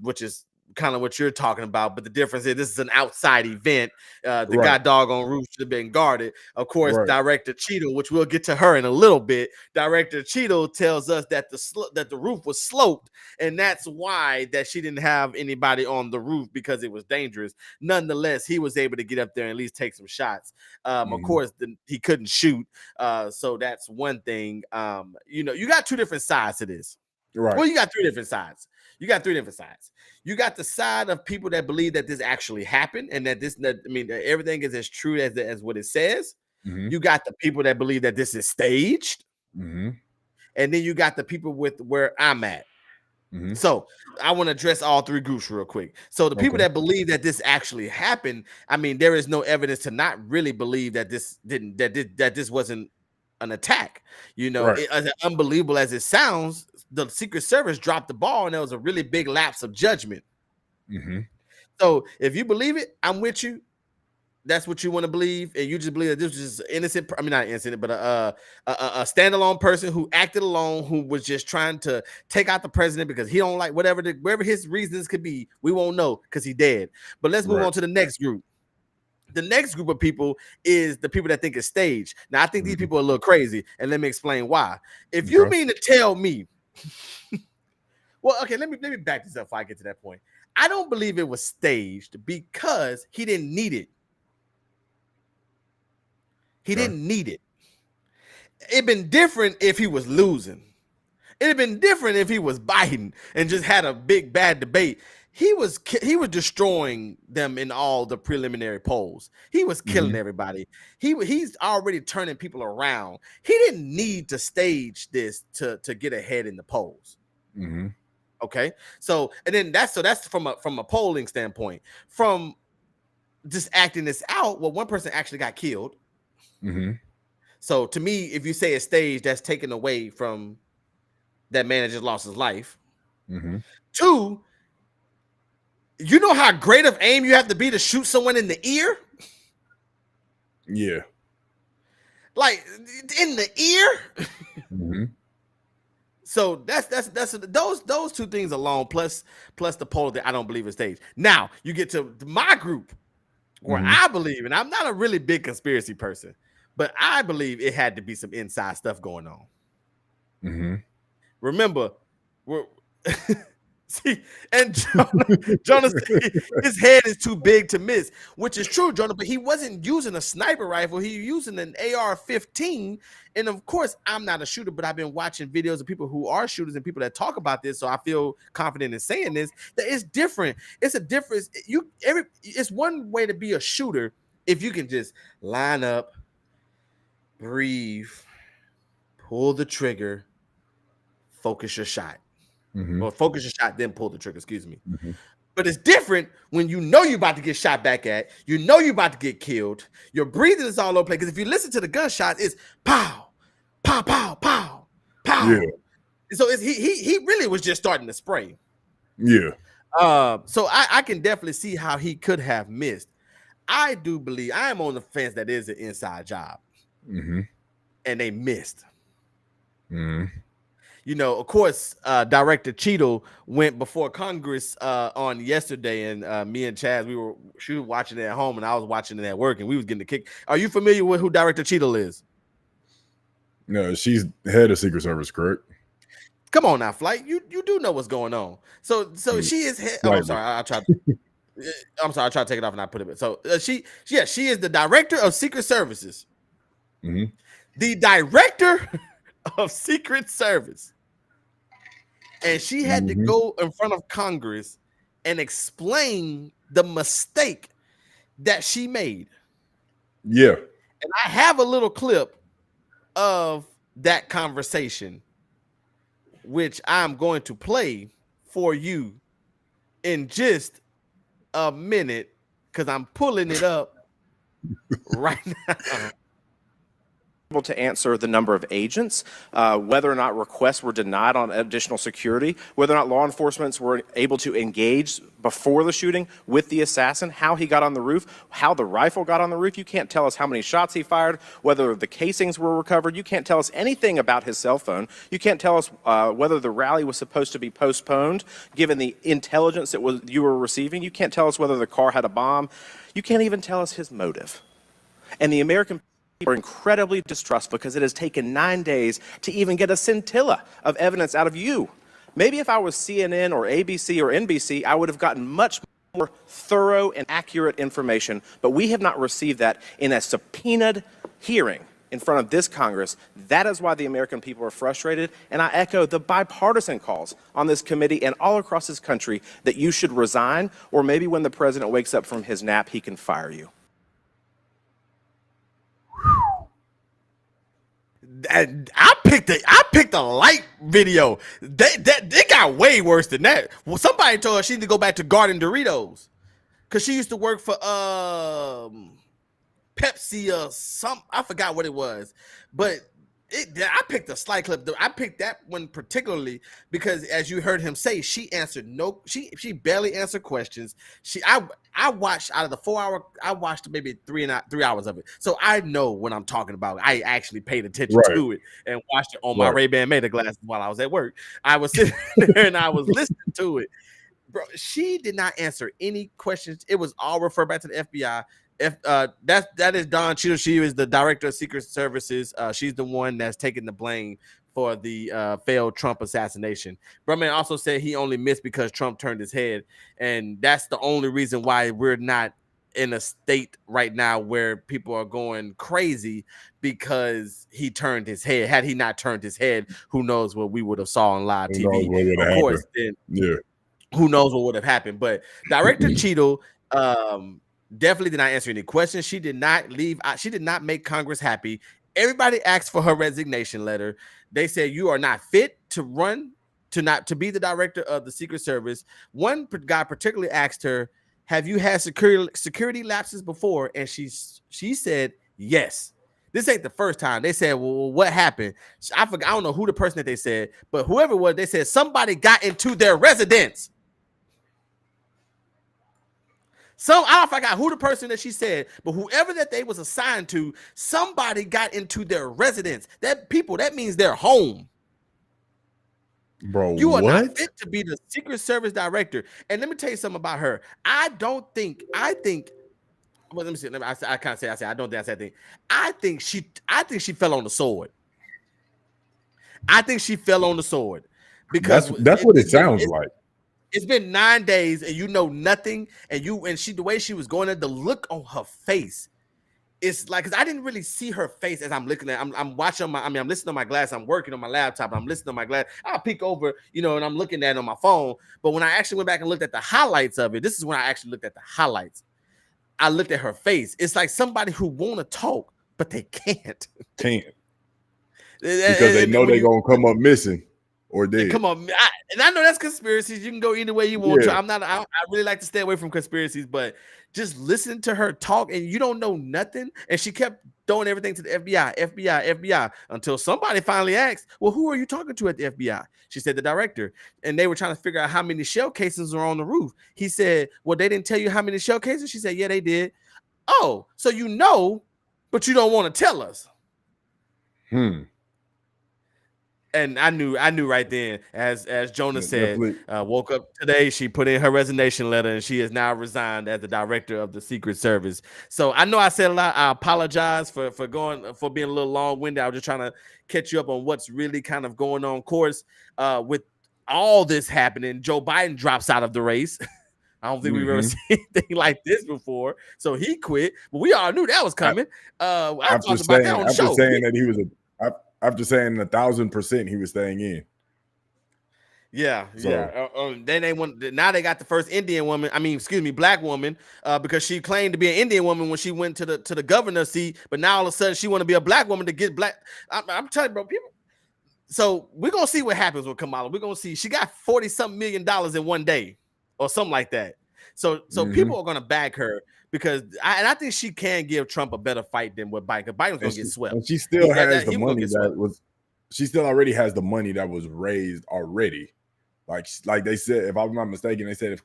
which is kind of what you're talking about, but the difference is this is an outside event. The guy doggone roof should have been guarded. Of course, Director Cheadle, which we'll get to her in a little bit. Director Cheadle tells us that the roof was sloped, and that's why that she didn't have anybody on the roof because it was dangerous. Nonetheless, he was able to get up there and at least take some shots. Of course, he couldn't shoot, so that's one thing. You got two different sides to this. Right. Well, you got three different sides. You got the side of people that believe that this actually happened and that everything is as true as what it says. Mm-hmm. You got the people that believe that this is staged. Mm-hmm. And then you got the people with where I'm at. Mm-hmm. So I want to address all three groups real quick. So the people that believe that this actually happened, there is no evidence to not really believe that this wasn't an attack. As unbelievable as it sounds, the Secret Service dropped the ball and there was a really big lapse of judgment. Mm-hmm. So if you believe it, I'm with you. That's what you want to believe, and you just believe that this was just innocent. Not innocent, but a standalone person who acted alone, who was just trying to take out the president because he don't like whatever his reasons could be. We won't know because he dead. But let's move on to the next group. The next group of people is the people that think it's staged. Now, I think these people are a little crazy, and let me explain why. If you mean to tell me, well, okay, let me back this up before I get to that point. I don't believe it was staged because he didn't need it. He didn't need it. It'd been different if he was losing. It'd have been different if he was Biden and just had a big bad debate. He was destroying them in all the preliminary polls. He was killing everybody. He's already turning people around. He didn't need to stage this to get ahead in the polls. Okay, so and then that's from a polling standpoint. From just acting this out, well, one person actually got killed. So to me, if you say a stage, that's taken away from that man that just lost his life. 2, you know how great of aim you have to be to shoot someone in the ear? Yeah. Like in the ear? So that's those 2 things alone, plus the poll that I don't believe is staged. Now you get to my group where I believe, and I'm not a really big conspiracy person, but I believe it had to be some inside stuff going on. Remember, we're see, and Jonah said his head is too big to miss, which is true, Jonah, but he wasn't using a sniper rifle. He was using an AR-15. And of course, I'm not a shooter, but I've been watching videos of people who are shooters and people that talk about this. So I feel confident in saying this, that it's different. It's a difference. It's one way to be a shooter if you can just line up, breathe, pull the trigger, focus your shot. Or focus your shot, then pull the trigger, excuse me. But it's different when you know you're about to get shot back at, you know you're about to get killed, your breathing is all over the place. Because if you listen to the gunshot, it's pow, pow, pow, pow, pow. Yeah. So he really was just starting to spray. Yeah. So I can definitely see how he could have missed. I do believe, I am on the fence that is an inside job. And they missed. You know, of course, Director Cheadle went before Congress on yesterday, and me and Chaz, she was watching it at home, and I was watching it at work, and we was getting the kick. Are you familiar with who Director Cheadle is? No, she's head of Secret Service, correct? Come on now, Flight. You do know what's going on. So she is head. Oh, I'm sorry. I tried to take it off, and I put it. So she is the Director of Secret Services. The Director of Secret Service. And she had to go in front of Congress and explain the mistake that she made. Yeah. And I have a little clip of that conversation, which I'm going to play for you in just a minute, because I'm pulling it up right now. Able to answer the number of agents, whether or not requests were denied on additional security, whether or not law enforcement were able to engage before the shooting with the assassin, how he got on the roof, how the rifle got on the roof. You can't tell us how many shots he fired, whether the casings were recovered. You can't tell us anything about his cell phone. You can't tell us whether the rally was supposed to be postponed, given the intelligence that you were receiving. You can't tell us whether the car had a bomb. You can't even tell us his motive. And the American people are incredibly distrustful because it has taken 9 days to even get a scintilla of evidence out of you. Maybe if I was CNN or ABC or NBC, I would have gotten much more thorough and accurate information, but we have not received that in a subpoenaed hearing in front of this Congress. That is why the American people are frustrated, and I echo the bipartisan calls on this committee and all across this country that you should resign, or maybe when the president wakes up from his nap, he can fire you. I picked a light video. They got way worse than that. Well, somebody told her she need to go back to Garden Doritos because she used to work for Pepsi or some. I forgot what it was, but I picked a slight clip. I picked that one particularly because, as you heard him say, she answered no. She barely answered questions. I watched out of the 4 hour. I watched maybe 3 hours of it, so I know what I'm talking about. I actually paid attention to it and watched it on my Ray-Ban Meta glasses while I was at work. I was sitting there and I was listening to it. Bro, she did not answer any questions. It was all referred back to the FBI. That is Dawn Cheadle. She is the Director of Secret Services. She's the one that's taking the blame for the failed Trump assassination. Brumman also said he only missed because Trump turned his head, and that's the only reason why we're not in a state right now where people are going crazy because he turned his head. Had he not turned his head, who knows what we would have saw on live TV. Of course, then who knows what would have happened. But Director Cheadle definitely did not answer any questions. She did not leave. She did not make Congress happy. Everybody asked for her resignation letter. They said you are not fit to run, to be the director of the Secret Service. One guy particularly asked her, have you had security lapses before? And she said yes. This ain't the first time. They said, well, what happened? I forgot. I don't know who the person that they said, but whoever it was, they said somebody got into their residence. I forgot who the person that she said, but whoever that they was assigned to, somebody got into their residence. That means they're home. Bro, you are not fit to be the Secret Service director. And let me tell you something about her. I think well, let me see. I can't say I don't think that's that thing. I think she fell on the sword. I think she fell on the sword because that's what it sounds like. It's been 9 days and you know nothing, and the way she was going, the look on her face, it's like, because I didn't really see her face as I'm looking at. I'm watching I'm listening on my glass. I'm working on my laptop. I'm listening on my glass. I'll peek over, and I'm looking at it on my phone. But when I actually went back and looked at the highlights of it, this is when I actually looked at the highlights. I looked at her face. It's like somebody who want to talk, but they can't. Because they know they're going to come up missing or dead. Come on. And I know that's conspiracies. You can go either way you want to. I really like to stay away from conspiracies, but just listen to her talk and you don't know nothing. And she kept throwing everything to the FBI, until somebody finally asked, well, who are you talking to at the FBI? She said the director. And they were trying to figure out how many shell casings are on the roof. He said, well, they didn't tell you how many shell cases? She said, yeah, they did. Oh, so you know, but you don't want to tell us. And I knew right then, as Jonah said, woke up today, she put in her resignation letter and she is now resigned as the director of the Secret Service. So I know I said a lot. I apologize for being a little long-winded. I was just trying to catch you up on what's really kind of going on course with all this happening. Joe Biden drops out of the race. I don't think we've ever seen anything like this before. So he quit, but we all knew that was coming. After saying that he was after saying 1,000% he was staying in. Yeah. Then now they got the first black woman, because she claimed to be an Indian woman when she went to the governor's seat, but now all of a sudden she want to be a black woman to get black. I'm telling you, bro, people. So we're gonna see what happens with Kamala. We're gonna see. She got $40-something million in one day, or something like that. So people are gonna back her. Because I think she can give Trump a better fight than what Biden. Biden's gonna get swept. And she still has the money she still already has the money that was raised already. Like they said, if I'm not mistaken, they said if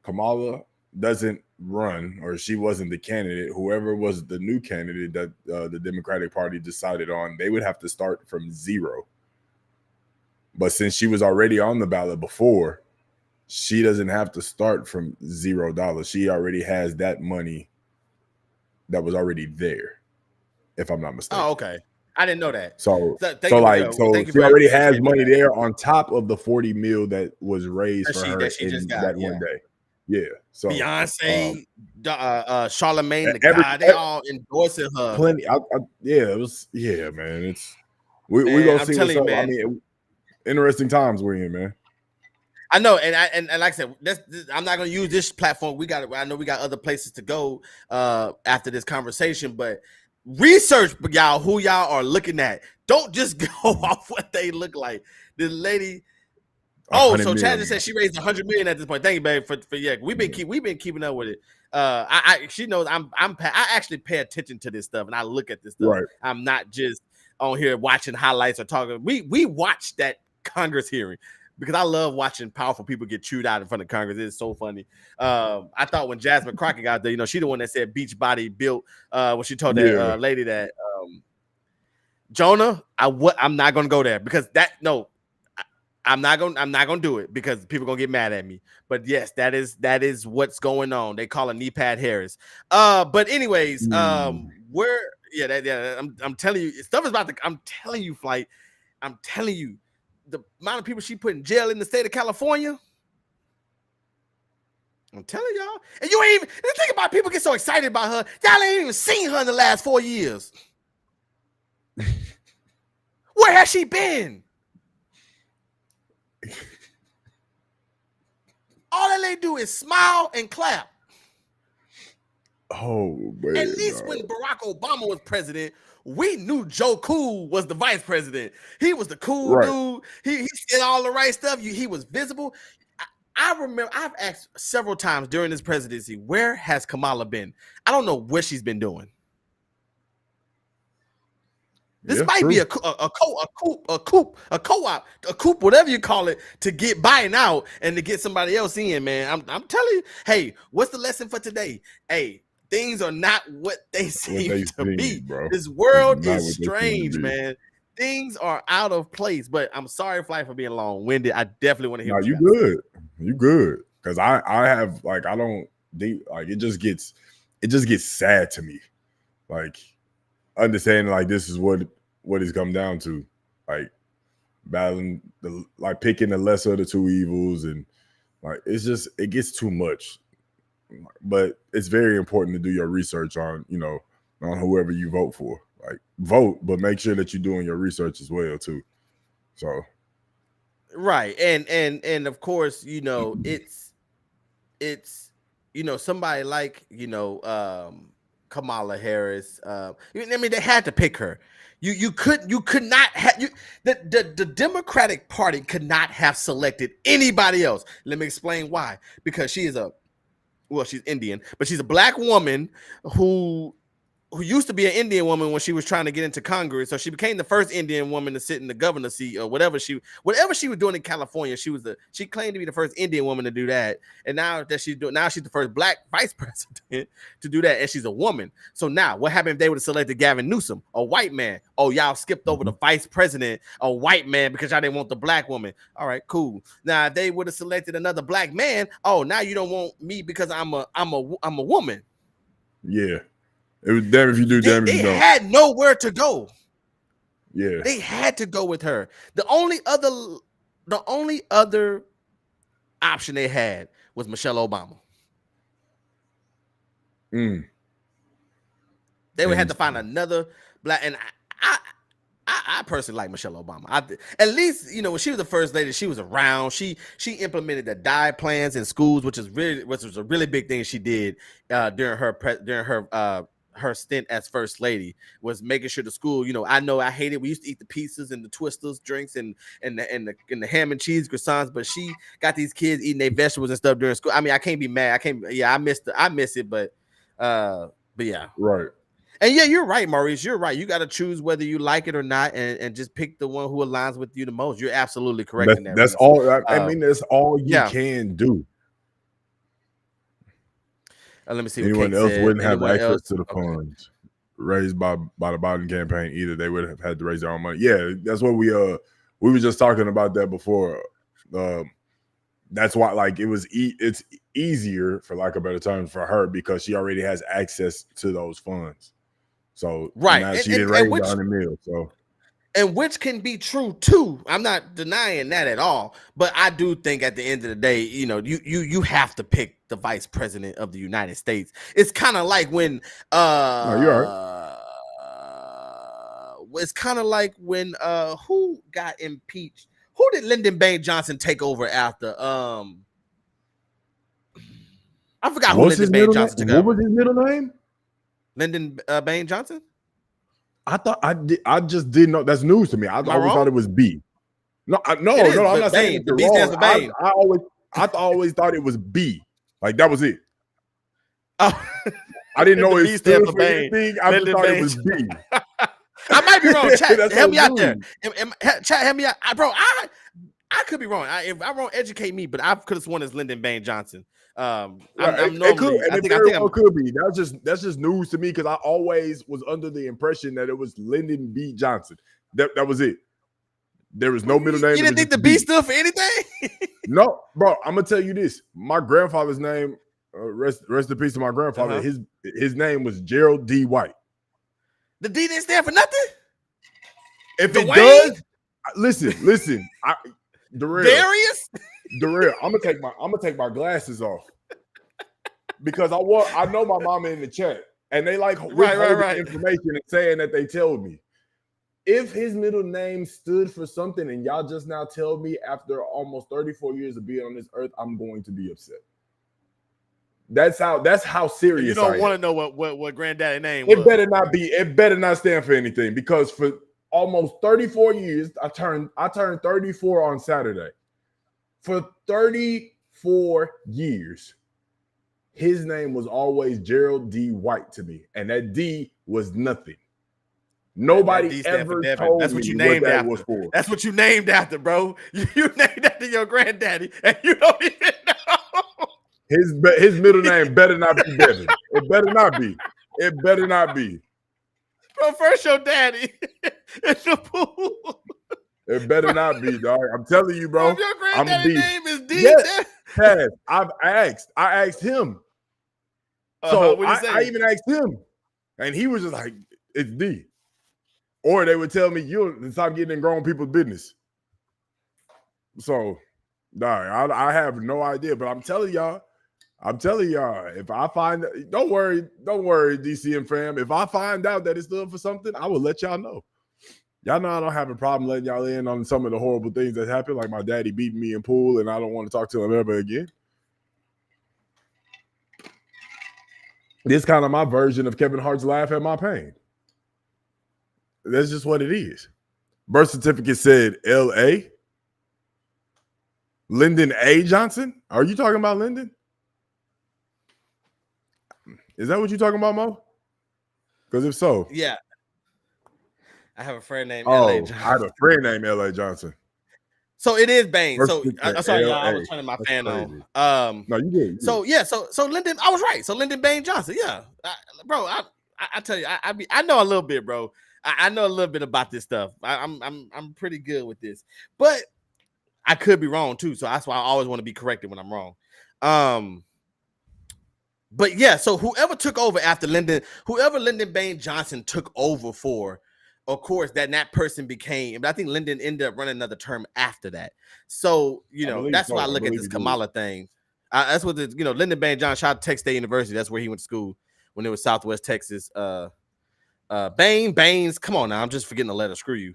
Kamala doesn't run or she wasn't the candidate, whoever was the new candidate that the Democratic Party decided on, they would have to start from zero. But since she was already on the ballot before, she doesn't have to start from $0. She already has that money that was already there, if I'm not mistaken. Oh, okay. I didn't know that. So she already has money there on top of the 40 mil that was raised for her in that one day. Yeah. So Beyonce, Charlemagne, they all endorsing her. Plenty. It was. Yeah, man. It's we gonna see what's up. I mean, interesting times we're in, man. I know, and like I said, I'm not gonna use this platform. I know we got other places to go after this conversation, but research, y'all, who y'all are looking at. Don't just go off what they look like. This lady. Oh, so Chad just said she raised $100 million at this point. Thank you, babe, for we've been keeping up with it. She knows I actually pay attention to this stuff and I look at this stuff. Right. I'm not just on here watching highlights or talking. We watched that Congress hearing, because I love watching powerful people get chewed out in front of Congress. It's so funny. I thought when Jasmine Crockett got there, she the one that said beach body built when she told that lady that Jonah, I'm not gonna go there because I'm not gonna do it because people are gonna get mad at me. But yes, that is what's going on. They call it knee pad Harris. But anyways, I'm telling you, stuff is about to. I'm telling you, Flight. I'm telling you, the amount of people she put in jail in the state of California. I'm telling y'all. And you ain't even think about people get so excited about her. Y'all ain't even seen her in the last 4 years. Where has she been? All that they do is smile and clap. Oh, man. At least when Barack Obama was president, we knew Joe Cool was the vice president. He was the cool dude. He said all the right stuff. He was visible. I remember I've asked several times during this presidency, where has Kamala been? I don't know what she's been doing. This might be a co-op, whatever you call it, to get buying out and to get somebody else in, man. I'm telling you, hey, what's the lesson for today? Hey, things are not what they seem to be. Bro. This world is strange, man. Things are out of place, but I'm sorry, Flight, for being long-winded. I definitely want to hear. No, you good. You good. Because I have like I don't like it just gets sad to me. Like understanding like this is what it's come down to. Like battling picking the lesser of the two evils, and like it gets too much. But it's very important to do your research on whoever you vote for. Like vote, but make sure that you're doing your research as well too. So right, and of course, it's somebody like Kamala Harris. I mean, they had to pick her. You could not have the Democratic Party could not have selected anybody else. Let me explain why. Because she's Indian, but she's a black woman who used to be an Indian woman when she was trying to get into Congress. So she became the first Indian woman to sit in the governor seat or whatever she was doing in California. She claimed to be the first Indian woman to do that. And now she's the first black vice president to do that. And she's a woman. So now what happened if they would have selected Gavin Newsom, a white man? Oh, y'all skipped over the vice president, a white man, because y'all didn't want the black woman. All right, cool. Now if they would have selected another black man, oh, now you don't want me because I'm a woman. Yeah. It was damn if you do, damn if you don't. They had nowhere to go. Yeah, they had to go with her. The only other option they had was Michelle Obama. They would have to find another black, and I personally like Michelle Obama. At least when she was the first lady, she was around. She implemented the DIE plans in schools, which was a really big thing she did during her stint as first lady, was making sure the school, I know I hated, we used to eat the pizzas and the Twisters drinks and the ham and cheese croissants, but she got these kids eating their vegetables and stuff during school. I mean, I can't be mad. I miss it, but yeah. Right. And yeah, you're right, Maurice. You're right. You got to choose whether you like it or not, and just pick the one who aligns with you the most. You're absolutely correct in that. That's all. I mean, that's all you can do. Let me see. Anyone else wouldn't have access to the funds raised by the Biden campaign either. They would have had to raise their own money. Yeah, that's what we were just talking about that before. That's why, like, it's easier, for lack of better terms, for her because she already has access to those funds. So right, now she didn't raise $100 million. So. And which can be true too. I'm not denying that at all. But I do think at the end of the day, you have to pick the vice president of the United States. It's kind of like when no, you're right. It's kind of like when who got impeached? Who did Lyndon Baines Johnson take over after? I forgot who Lyndon Baines Johnson took over. What was his middle name? Lyndon Baines Johnson? I just didn't know. That's news to me. I always thought it was B. No, I'm not saying it's B stands for Baines. I always thought it was B. Like that was it. Oh, I didn't know it stood for anything. I just thought it was B. I might be wrong. Chat, help me out there. Chat, help me out, bro. I could be wrong. If I'm wrong, educate me. But I could have sworn it's Lyndon Baines Johnson. It could be. That's just news to me because I always was under the impression that it was Lyndon B. Johnson. That was it. There was no middle name. You didn't think the B stood for anything? No, bro. I'm gonna tell you this. My grandfather's name, rest in peace to my grandfather. His name was Gerald D. White. The D didn't stand for nothing. If Dwayne? It does, listen. Darius. Darrell, I'm gonna take my glasses off. because I know my mama in the chat, and they like right. information and saying that they told me. If his middle name stood for something, and y'all just now tell me after almost 34 years of being on this earth, I'm going to be upset. That's how serious. You don't want to know what granddaddy name it was. Better not be. It better not stand for anything, because for almost 34 years, I turned 34 on Saturday. For 34 years, his name was always Gerald D. White to me, and that D was nothing. Nobody ever told That's what me you named what that after. was for. That's what you named after, bro. You named after your granddaddy, and you don't even know. His middle name better not be Devin. It better not be. It better not be. Bro, first your daddy. It's the pool. It better not be, dog. I'm telling you, bro. If your granddaddy name is D. Yes, I asked him. So I even asked him, and he was just like, "It's D." Or they would tell me, "You stop getting in grown people's business." So, dog, I have no idea, but I'm telling y'all, if I find, don't worry, DCM fam. If I find out that it stood for something, I will let y'all know. Y'all know I don't have a problem letting y'all in on some of the horrible things that happened, like my daddy beating me in pool, and I don't want to talk to him ever again. This is kind of my version of Kevin Hart's laugh at my pain. That's just what it is. Birth certificate said L.A. Lyndon A. Johnson? Are you talking about Lyndon? Is that what you're talking about, Mo? Because if so. Yeah. I have a friend named L.A. Johnson. I have a friend named L.A. Johnson. So it is Bane. Birth So I'm sorry, y'all. I was turning my fan on. No, you did. So Lyndon, I was right. So Lyndon Baines Johnson, yeah. Bro, I tell you, I know a little bit, bro. I know a little bit about this stuff. I'm pretty good with this, but I could be wrong too. So that's why I always want to be corrected when I'm wrong. But yeah, so whoever took over after Lyndon Baines Johnson took over for, of course, that person became. But I think Lyndon ended up running another term after that. So that's why I look at this Kamala thing. That's what Lyndon Baines Johnson, shout out to Texas State University. That's where he went to school when it was Southwest Texas. Baines, come on now, I'm just forgetting the letter. Screw you.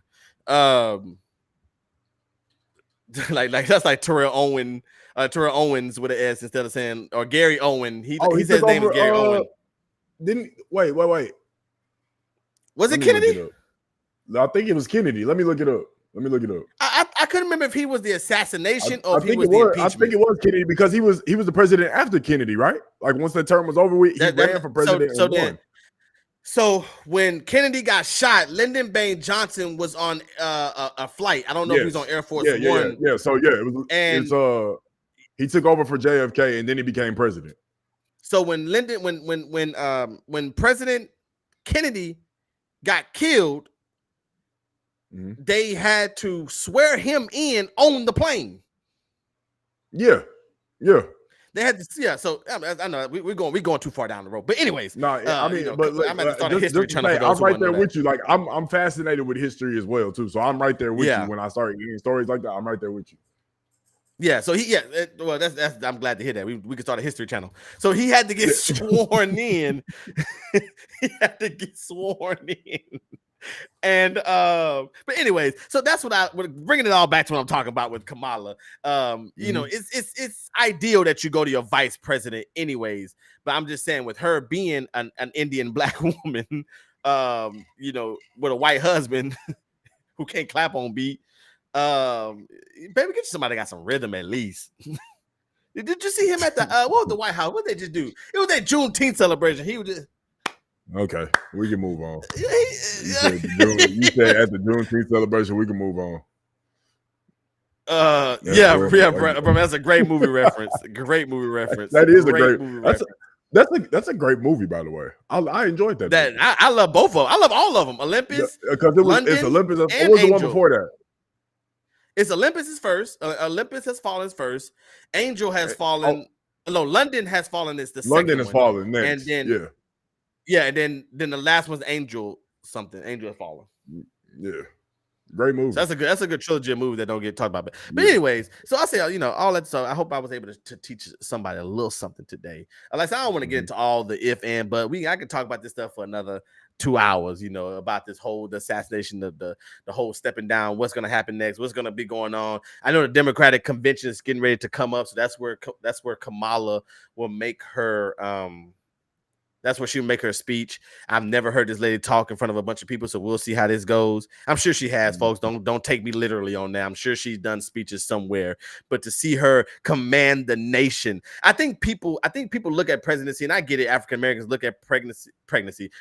Like that's like Terrell Owens with an S instead of saying, or Gary Owen. He said his name is Gary Owen. Wait. Was it Kennedy? I think it was Kennedy. Let me look it up. I couldn't remember if he was the assassination or if he was the impeachment. I think it was Kennedy, because he was the president after Kennedy, right? Like once that term was over with, he ran for president and won. So when Kennedy got shot, Lyndon Baines Johnson was on a flight. I don't know if he was on Air Force One. Yeah. So he took over for JFK and then he became president. So when when President Kennedy got killed, they had to swear him in on the plane. Yeah. They had to, So I know we're going too far down the road, but anyways, but I'm at the start of History Channel. I'm right there with you. Like I'm fascinated with history as well too. So I'm right there with you when I start hearing stories like that. I'm right there with you. Yeah. So well, that's I'm glad to hear that. We can start a History Channel. So he had to get sworn in. He had to get sworn in. And but anyways, so that's what bringing it all back to what I'm talking about with Kamala. It's ideal that you go to your vice president anyways, but I'm just saying with her being an Indian black woman, with a white husband who can't clap on beat, baby, get you somebody that got some rhythm at least. Did you see him at the what was the White House? What did they just do? It was that Juneteenth celebration. He was just okay, we can move on. You said at the Juneteenth celebration, we can move on. Bro, that's a great movie reference. Great movie reference. That is a great movie reference. That's a great movie, by the way. I enjoyed that. I love both of them. I love all of them. Olympus, because it's Olympus. What was the one before that? It's Olympus is first. Olympus has fallen first. Angel has fallen. No, London has fallen. Is the London second has one. fallen next. And then and then the last one's Angel something. Angel has fallen. Yeah. Great movie. So that's a good trilogy of movies that don't get talked about. But anyways, so I say, all that. So I hope I was able to teach somebody a little something today. Like I don't want to get into all the if and but I can talk about this stuff for another 2 hours. About this the assassination, the whole stepping down, what's going to happen next, what's going to be going on. I know the Democratic convention is getting ready to come up, so that's where Kamala will make her That's where she'll make her speech. I've never heard this lady talk in front of a bunch of people, so we'll see how this goes. I'm sure she has, folks. Don't take me literally on that. I'm sure she's done speeches somewhere, but to see her command the nation, I think people look at presidency, and I get it. African Americans look at presidency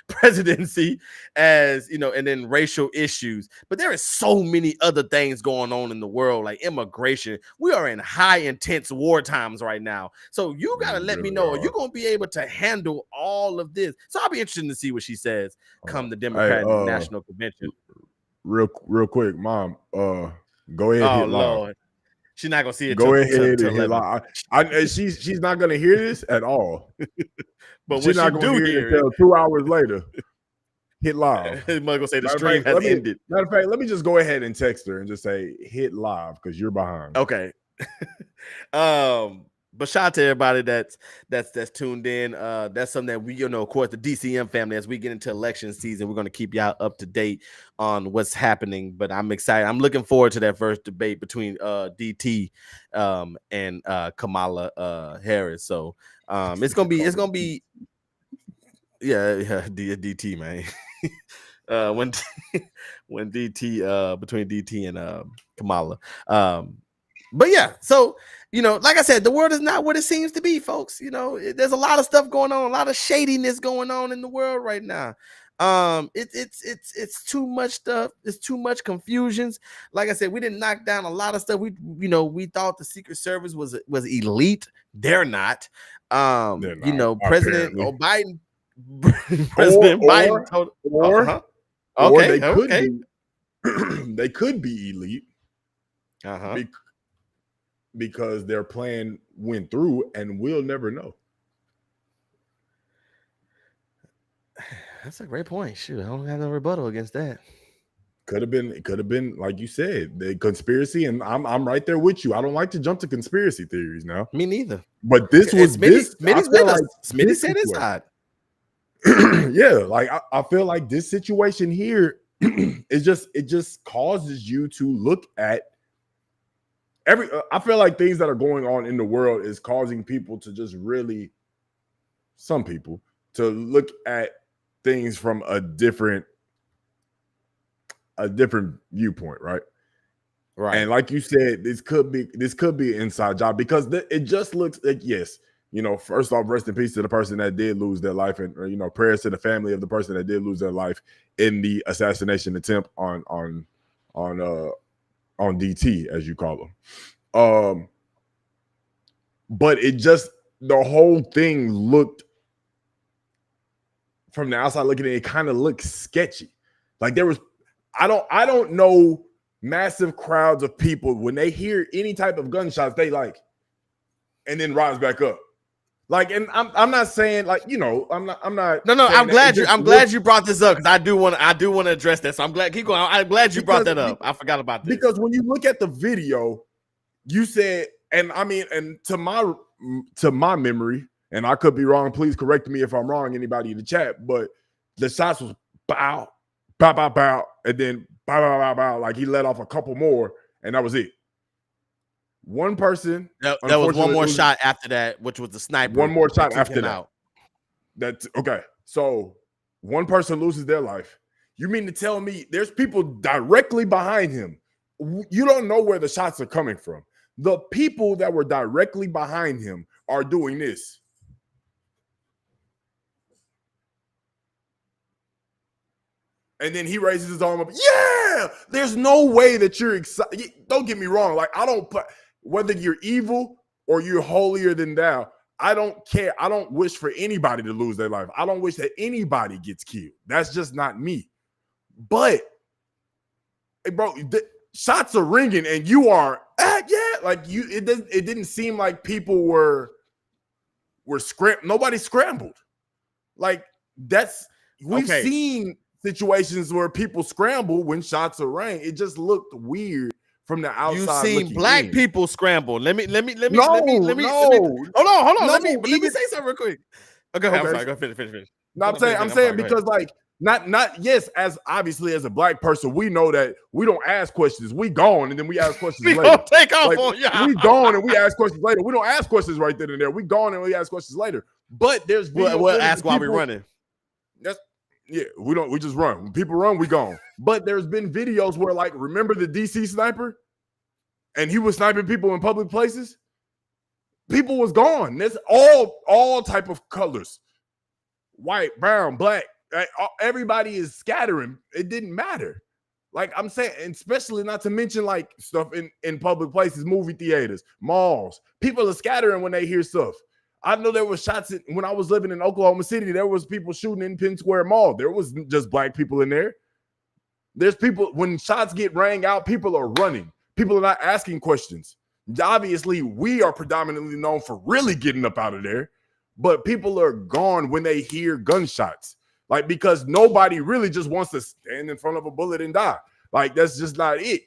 as and then racial issues, but there is so many other things going on in the world, like immigration. We are in high intense war times right now, so you gotta let me know, are you gonna be able to handle all of this? So I'll be interested to see what she says come the Democratic National Convention. Real quick, Mom. Go ahead. Oh hit Lord, live. she's not gonna see it. Go ahead and hit live. She's not gonna hear this at all. But she's not gonna hear it until 2 hours later. Hit live. I'm gonna say the stream has ended. Matter of fact, let me just go ahead and text her and just say hit live because you're behind. Okay. But shout out to everybody that's tuned in. That's something that we, of course, the DCM family, as we get into election season, we're going to keep y'all up to date on what's happening. But I'm excited. I'm looking forward to that first debate between DT and Kamala Harris. So it's gonna be DT, man. when DT between DT and Kamala. But yeah, so like I said, the world is not what it seems to be, folks. There's a lot of stuff going on, a lot of shadiness going on in the world right now. It's too much stuff. It's too much confusions. Like I said, we didn't knock down a lot of stuff. We thought the Secret Service was elite. They're not. President Biden. President Biden told. They could be elite. Because their plan went through, and we'll never know. That's a great point. Shoot, I don't have no rebuttal against that. It could have been like you said, the conspiracy, and I'm right there with you. I don't like to jump to conspiracy theories now. Me neither. But this was Smitty's with us. Smitty said his side. Yeah, like I feel like this situation here, it just causes you to look at I feel like things that are going on in the world is causing people to just really, some people, to look at things from a different viewpoint, right? Right. And like you said, this could be an inside job because it just looks like, yes, first off, rest in peace to the person that did lose their life, and prayers to the family of the person that did lose their life in the assassination attempt on DT, as you call them. But the whole thing looked, from the outside looking at it, kind of looked sketchy. Like there was, I don't know, massive crowds of people, when they hear any type of gunshots, they and then rise back up. Like, and I'm not saying I'm not. No, I'm glad you brought this up, because I do want to address that. So I'm glad. Keep going. I'm glad you brought that up. I forgot about this. Because when you look at the video, you said, and I mean, and to my memory, and I could be wrong. Please correct me if I'm wrong, anybody in the chat. But the shots was bow, bow, bow, bow, and then bow, bow, bow, bow. Like he let off a couple more, and that was it. One person. There was one more shot after that, which was the sniper. One more shot after that. That's okay. So one person loses their life. You mean to tell me there's people directly behind him? You don't know where the shots are coming from. The people that were directly behind him are doing this. And then he raises his arm up. Yeah, there's no way that you're excited. Don't get me wrong. Like, I don't put, whether you're evil or you're holier than thou, I don't care. I don't wish for anybody to lose their life. I don't wish that anybody gets killed. That's just not me. But, hey, bro, the shots are ringing, and you are, like you. It didn't seem like people were scrambled. Nobody scrambled. Like we've seen situations where people scramble when shots are rang. It just looked weird from the outside. You seen black people scramble. Let me. No. Hold on. No, Let me say something real quick. Okay, I'm sorry. Go finish. No, I'm saying because like not yes, as obviously as a black person, we know that we don't ask questions. We gone and then we ask questions later. Don't take off like, on y'all. We gone and we ask questions later. We don't ask questions right then and there. We gone and we ask questions later. But there's we'll ask while we're running. We just run. When people run, we gone. But there's been videos where, like, remember the DC sniper? And he was sniping people in public places? People was gone. There's all type of colors. White, brown, black. Everybody is scattering. It didn't matter. Like I'm saying, and especially not to mention like stuff in public places, movie theaters, malls. People are scattering when they hear stuff. I know there was shots when I was living in Oklahoma City. There was people shooting in Penn Square Mall. There was just black people in there. There's people, when shots get rang out, people are running. People are not asking questions. Obviously, we are predominantly known for really getting up out of there, but people are gone when they hear gunshots. Like, because nobody really just wants to stand in front of a bullet and die. Like, that's just not it.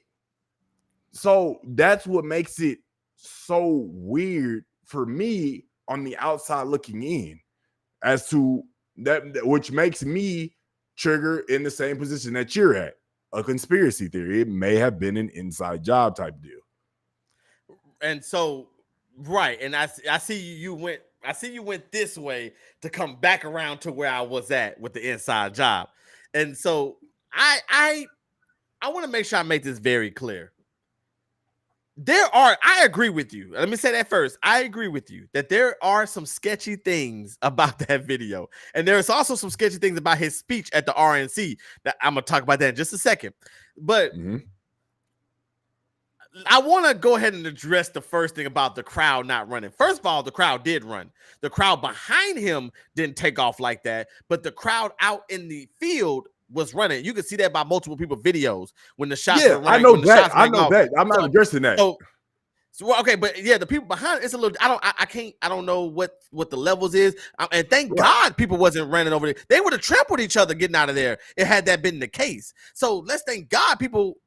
So that's what makes it so weird for me on the outside looking in as to that, which makes me trigger in the same position that you're at, a conspiracy theory. It may have been an inside job type deal. And so, right. And I see you went this way to come back around to where I was at with the inside job. And so I want to make sure I make this very clear. I agree with you. Let me say that first. I agree with you that there are some sketchy things about that video. And there's also some sketchy things about his speech at the RNC that I'm going to talk about that in just a second. But I want to go ahead and address the first thing about the crowd not running. First of all, the crowd did run. The crowd behind him didn't take off like that, but the crowd out in the field was running. You can see that by multiple people videos when the shots were running. I know that. I know that. I'm not addressing that. So okay, but yeah, the people behind it's a little. I don't know what the levels is. And thank God people wasn't running over there. They would have trampled each other getting out of there. It had that been the case. So let's thank God people.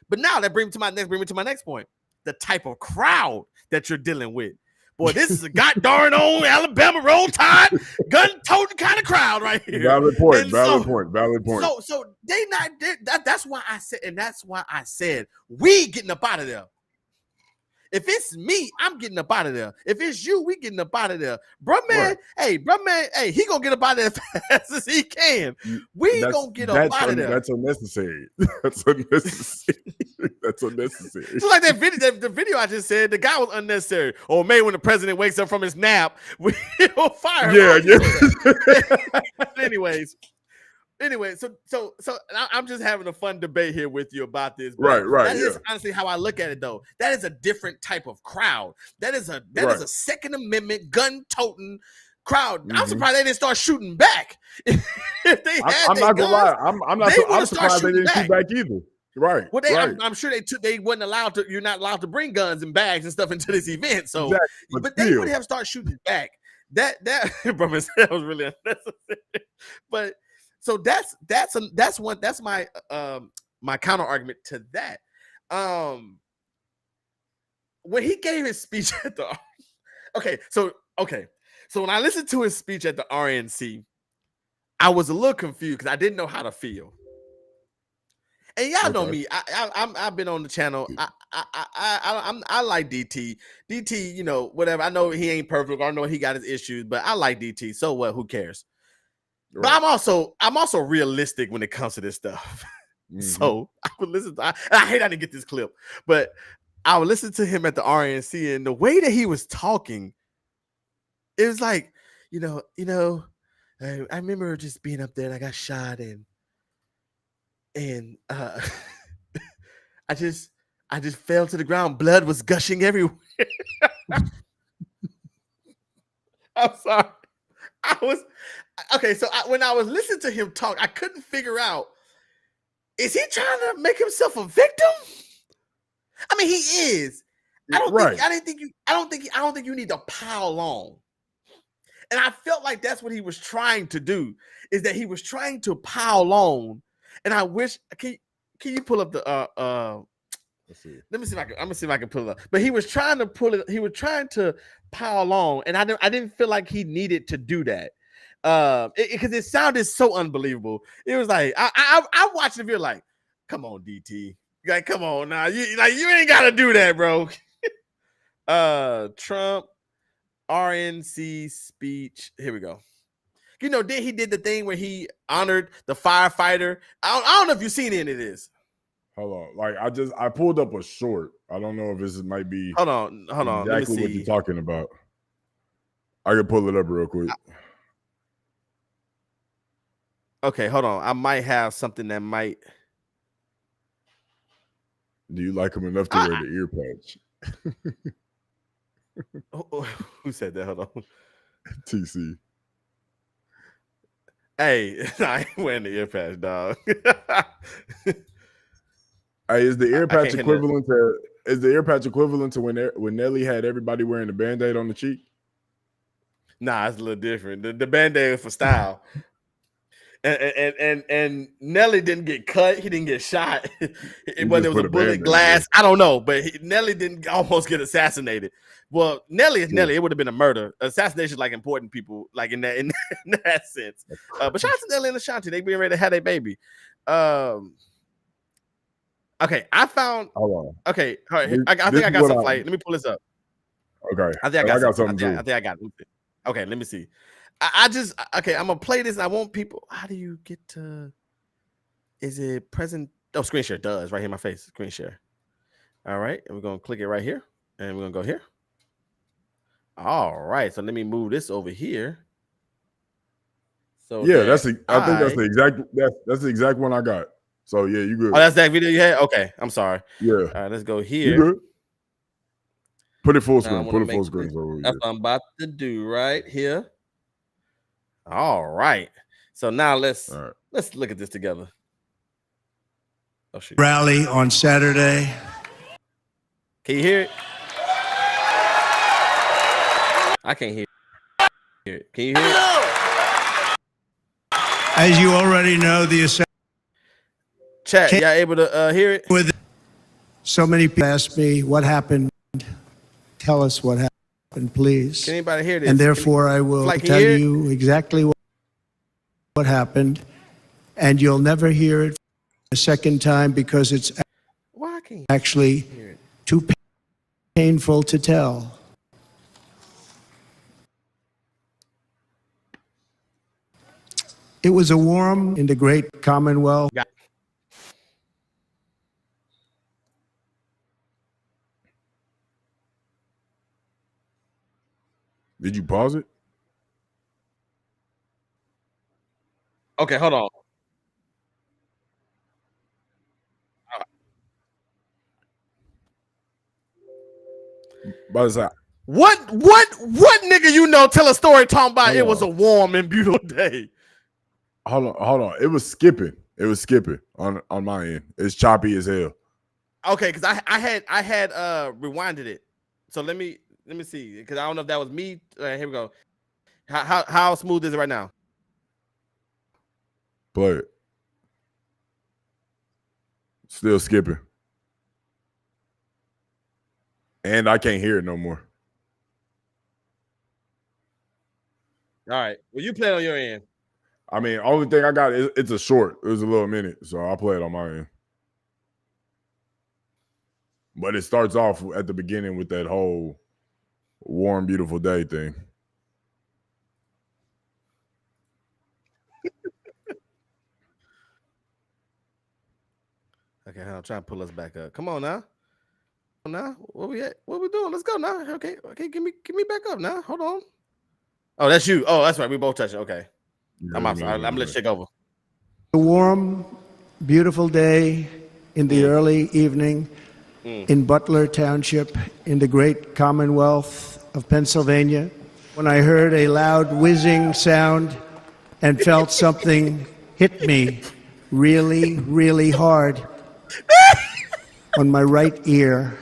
But now that brings me to my next point. The type of crowd that you're dealing with. Boy, this is a god darn old Alabama Roll Tide gun-toting kind of crowd right here. Valid point. So that's why I said we getting up out of there. If it's me, I'm getting up out of there. If it's you, we getting up out of there. Bruh man, hey, he gonna get up out of there as fast as he can. We gonna get up out of there. That's unnecessary. That's unnecessary. It's like that video, the video I just said, the guy was unnecessary. Or maybe when the president wakes up from his nap, we'll fire him. Yeah. Anyway, so I'm just having a fun debate here with you about this. Right. That is honestly how I look at it, though. That is a different type of crowd. That is a Second Amendment gun-toting crowd. I'm surprised they didn't start shooting back. If they had I'm not gonna lie. I'm surprised they didn't shoot back either. Right. Well, I'm sure they wasn't allowed to. You're not allowed to bring guns and bags and stuff into this event. So, exactly. but they would have started shooting back. That was really unnecessary. But. So that's my my counter argument to that. When he gave his speech at the so when I listened to his speech at the RNC, I was a little confused because I didn't know how to feel. And y'all know me. I've been on the channel. I like DT. DT, you know, whatever. I know he ain't perfect. I know he got his issues, but I like DT. So what? Who cares? Right. But I'm also realistic when it comes to this stuff. So I would listen to. I hate I didn't get this clip, but I would listen to him at the RNC, and the way that he was talking, it was like, you know, I remember just being up there and I got shot, and I just fell to the ground. Blood was gushing everywhere. I'm sorry. Okay, so when I was listening to him talk, I couldn't figure out, is he trying to make himself a victim? I mean, he is. I don't think you need to pile on. And I felt like that's what he was trying to do, is that he was trying to pile on And I wish can you pull up the Let's see. let me see if I can. I'm gonna see if I can pull it up. But he was trying to pull it. He was trying to pile on, and I didn't feel like he needed to do that. Because it sounded so unbelievable. It was like I watched the video like, come on, DT, like come on now, you ain't gotta do that, bro. Trump RNC speech. Here we go. You know, then he did the thing where he honored the firefighter. I don't know if you've seen any of this. Hold on. Like I pulled up a short. I don't know if this might be Hold on. exactly Let me see. what you're talking about. I can pull it up real quick. Okay, hold on. I might have something that might. Do you like him enough to wear the ear patch? Who said that? Hold on. TC. Hey, I ain't wearing the ear patch, dog. Hey, is the ear patch can't hear equivalent to when Nelly had everybody wearing the Band-Aid on the cheek? Nah, it's a little different. The Band-Aid is for style. And Nelly didn't get cut. He didn't get shot. Whether it was a bullet, glass, I don't know. But Nelly didn't almost get assassinated. Well, Nelly is Nelly. It would have been a murder. Assassination is like important people, like in that sense. But shout out to Nelly and Ashanti. They being ready to have their baby. Okay, I found. Hold on. Okay, all right. I think I got some flight. Let me pull this up. Okay. I think I got something too. I think I got it. Okay, let me see. Okay, I'm gonna play this. And I want people. How do you get to? Is it present? Oh, screen share does right here in my face. Screen share. All right, and we're gonna click it right here, and we're gonna go here. All right, so let me move this over here. So yeah, I think that's the exact one I got. So yeah, you good. Oh, that's that video you had? Okay, I'm sorry. Yeah. All right, let's go here. You good. Put it full screen. Put it full screen. That's what I'm about to do right here. All right. So now let's look at this together. Oh shoot. Rally on Saturday. Can you hear it? I can't hear it. Can you hear it? As you already know, Chat, y'all able to hear it? With so many people ask me what happened. Tell us what happened, please. Can anybody hear this? And therefore, I will tell you exactly what happened, and you'll never hear it a second time because it's actually too painful to tell. It was a warm in the great Commonwealth. Did you pause it? Okay, hold on. What nigga you know tell a story talking about it was a warm and beautiful day? Hold on. It was skipping on my end. It's choppy as hell. Okay, because I had rewinded it. So let me see, because I don't know if that was me. Here we go. How smooth is it right now? Play it. Still skipping. And I can't hear it no more. All right. Well, you play it on your end. I mean, only thing I got is it's a short. It was a little minute, so I'll play it on my end. But it starts off at the beginning with that whole warm, beautiful day thing. Okay, I'll try and pull us back up. Come on now. Where we at? What we doing? Let's go now. Okay, give me back up now. Hold on. Oh, that's you. Oh, that's right. We both touching. Okay. Yeah, I'm gonna let you take over. A warm, beautiful day in the early evening in Butler Township in the great Commonwealth of Pennsylvania, when I heard a loud whizzing sound and felt something hit me really, really hard on my right ear.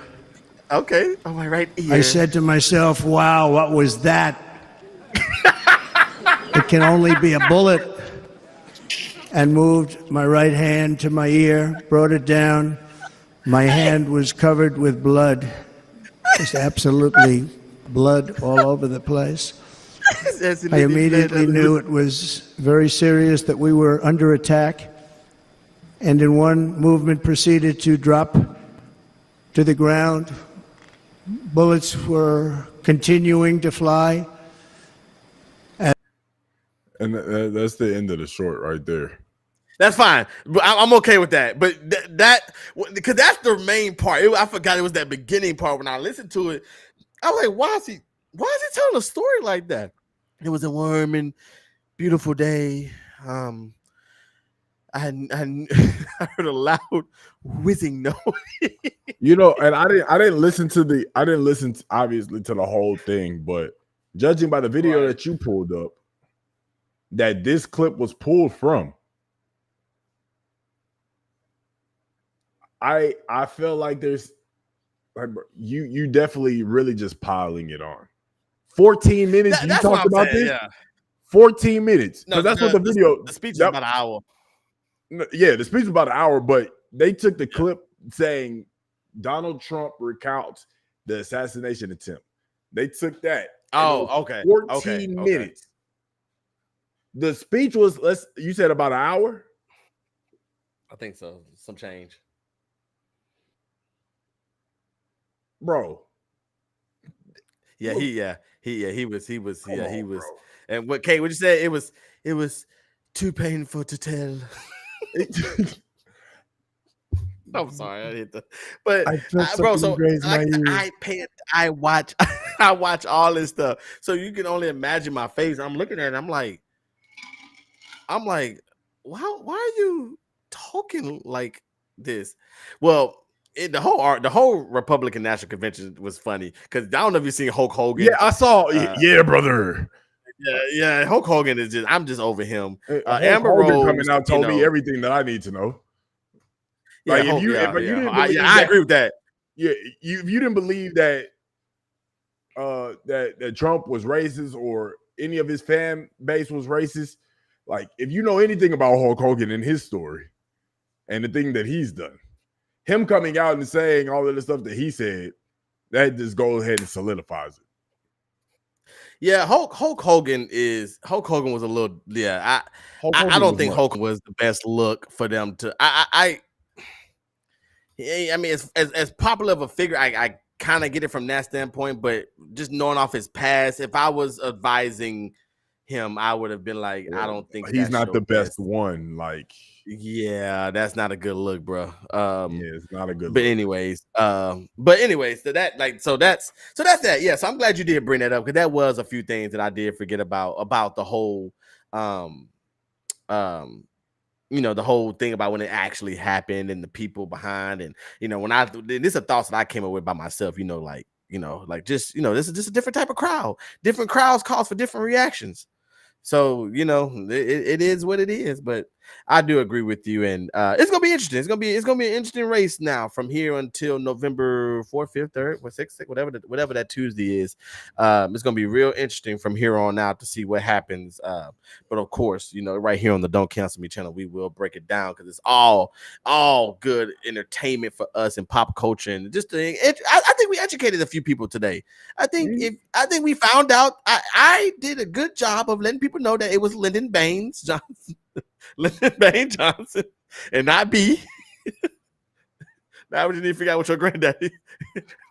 Okay, on my right ear. I said to myself, wow, what was that? It can only be a bullet. and moved my right hand to my ear, brought it down. My hand was covered with blood. Just absolutely blood all over the place. I immediately knew it was very serious, that we were under attack, and in one movement proceeded to drop to the ground. Bullets were continuing to fly. And that's the end of the short right there. That's fine. But I'm okay with that. But that because that's the main part. I forgot it was that beginning part. When I listened to it, I was like, why is he telling a story like that? It was a warm and beautiful day. I heard a loud whizzing noise. And I didn't listen obviously to the whole thing, but judging by the video that you pulled up, that this clip was pulled from, I feel like there's you definitely really just piling it on. 14 minutes. You talked about this. Yeah. 14 minutes. Because that's what the video. The speech is about an hour. Yeah, the speech was about an hour, but they took the clip saying Donald Trump recounts the assassination attempt. They took that. Oh, okay. 14 minutes. The speech was, you said about an hour? I think so. Some change. Bro. Yeah, he was. Bro. And what Kate, what you say? It was too painful to tell. I'm sorry, I hit the. But bro, so I watch I watch all this stuff, so you can only imagine my face. I'm looking at it. I'm like, why are you talking like this? Well, the whole Republican National Convention was funny because I don't know if you've seen Hulk Hogan. Yeah, I saw. Yeah, brother. Yeah. Hulk Hogan is I'm just over him. Amber Rose coming out told me everything that I need to know. Like, I agree with that. Yeah, if you didn't believe that that Trump was racist or any of his fan base was racist, like if you know anything about Hulk Hogan and his story and the thing that he's done, him coming out and saying all of the stuff that he said, that just goes ahead and solidifies it. Yeah, Hulk Hogan was a little. Yeah, I don't think Hulk was the best look for them to. I mean, as popular of a figure, I kind of get it from that standpoint. But just knowing off his past, if I was advising him, I would have been like, I don't think he's not the best one. Like, yeah, that's not a good look, bro. It's not a good. But anyways, so that's that. Yeah, so I'm glad you did bring that up because that was a few things that I did forget about the whole, the whole thing about when it actually happened and the people behind, and these are thoughts that I came up with by myself. This is just a different type of crowd. Different crowds calls for different reactions. So it is what it is, but I do agree with you, and it's gonna be interesting. It's gonna be an interesting race now from here until November 4th, 5th, 3rd, 6th, whatever that Tuesday is. It's gonna be real interesting from here on out to see what happens. But of course, right here on the Don't Cancel Me channel, we will break it down because it's all good entertainment for us in pop culture, and just I think we educated a few people today. I think we found out. I did a good job of letting people know that it was Lyndon Baines Johnson. Lyndon Baines Johnson and not B. Now we just need to figure out what your granddaddy.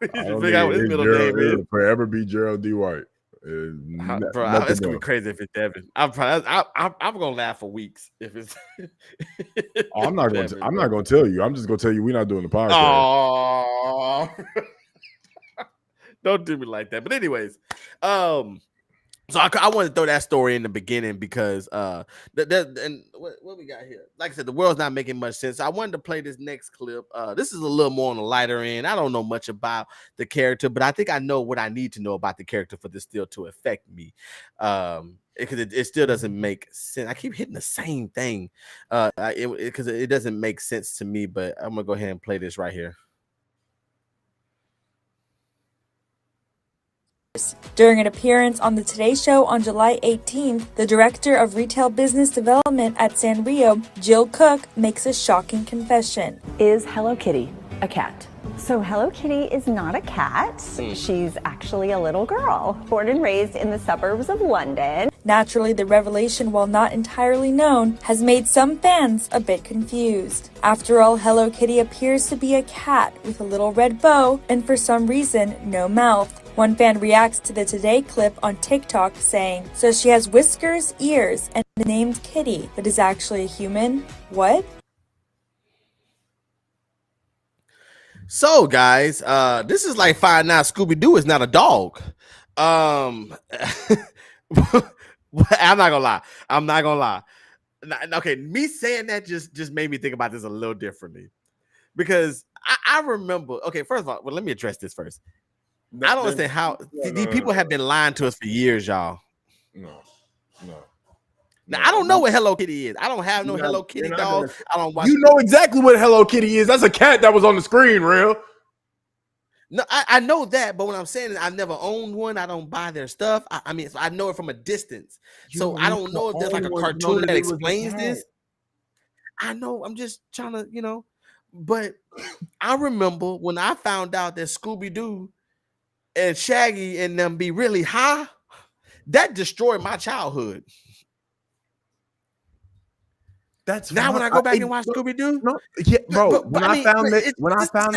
We need to figure out what his middle name is. Forever be Gerald D. White. Bro, it's gonna be crazy if it's Devin. I'm gonna laugh for weeks if it's. I'm not gonna tell you. I'm just gonna tell you we're not doing the podcast. Oh, don't do me like that. But anyways, so I wanted to throw that story in the beginning because and what we got here? Like I said, the world's not making much sense. I wanted to play this next clip. This is a little more on the lighter end. I don't know much about the character, but I think I know what I need to know about the character for this still to affect me. Because it still doesn't make sense. I keep hitting the same thing because it doesn't make sense to me. But I'm gonna go ahead and play this right here. During an appearance on the Today Show on July 18th, the director of retail business development at Sanrio, Jill Cook, makes a shocking confession. Is Hello Kitty a cat? So Hello Kitty is not a cat. She's actually a little girl, born and raised in the suburbs of London. Naturally, the revelation, while not entirely known, has made some fans a bit confused. After all, Hello Kitty appears to be a cat with a little red bow and for some reason, no mouth. One fan reacts to the Today clip on TikTok saying, "So she has whiskers, ears, and named Kitty, but is actually a human? What?" So, guys, this is like finding out Scooby-Doo is not a dog. I'm not gonna lie. Okay, me saying that just made me think about this a little differently. Because I remember, okay, first of all, well, let me address this first. I don't understand how these people have been lying to us for years, y'all. No. Now, I don't know what Hello Kitty is. I don't have no Hello Kitty dolls. I don't watch. You know exactly what Hello Kitty is. That's a cat that was on the screen, real. No, I know that, but what I'm saying is I never owned one. I don't buy their stuff. I mean, I know it from a distance. So I don't know if there's like a cartoon that explains this. I know. I'm just trying to, but I remember when I found out that Scooby-Doo and Shaggy and them be really high, that destroyed my childhood. That's now when I go back and watch Scooby-Doo, yeah, bro. When I found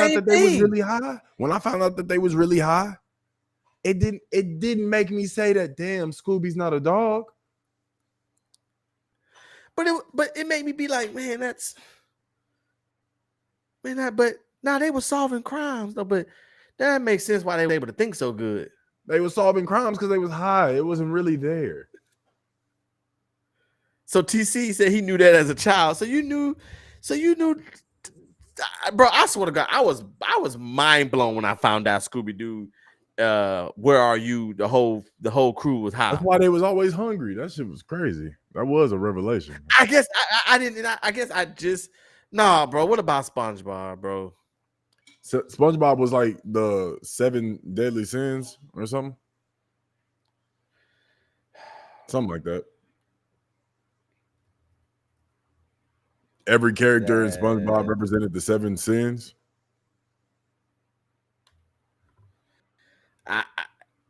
out that they was really high, it didn't make me say that. Damn, Scooby's not a dog. But it made me be like, but now they were solving crimes though. But that makes sense why they were able to think so good. They were solving crimes because they was high. It wasn't really there. So TC said he knew that as a child. So you knew, bro. I swear to God, I was mind blown when I found out Scooby-Doo. Where are you? The whole crew was high. That's why they was always hungry. That shit was crazy. That was a revelation. I guess I didn't. I guess I just bro. What about SpongeBob, bro? So SpongeBob was like the 7 deadly sins or something like that. Every character in SpongeBob represented the 7 sins.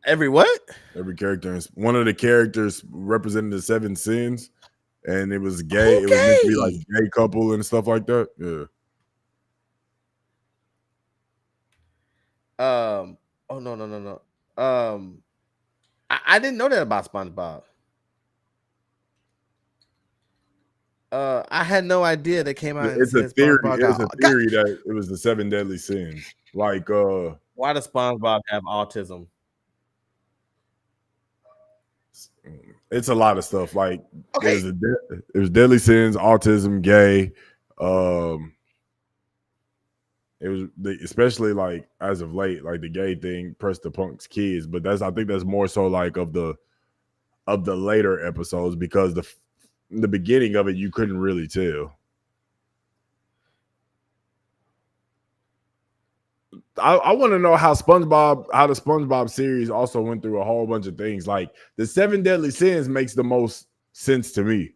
Every what? Every character, one of the characters represented the 7 sins, and it was gay. Okay. It was meant to be like gay couple and stuff like that. Yeah. Oh no. I didn't know that about SpongeBob. I had no idea that came out. It's a theory. It's a theory that it was the 7 deadly sins. Like, why does SpongeBob have autism? It's a lot of stuff. Like, it was deadly sins, autism, gay. It was especially like as of late, like the gay thing pressed the punk's kids. But I think that's more so like of the later episodes, because the beginning of it you couldn't really tell. I want to know how the SpongeBob series also went through a whole bunch of things. Like the 7 deadly sins makes the most sense to me.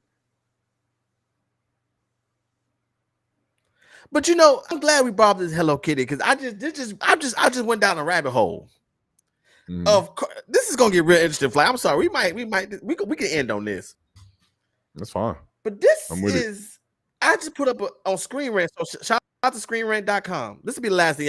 But I'm glad we brought up this Hello Kitty, because I just went down a rabbit hole. Of course, this is gonna get real interesting. Fly. I'm sorry, we can end on this. That's fine. But this is I just put up on Screen Rant. So shout out to ScreenRant.com. This will be the last thing.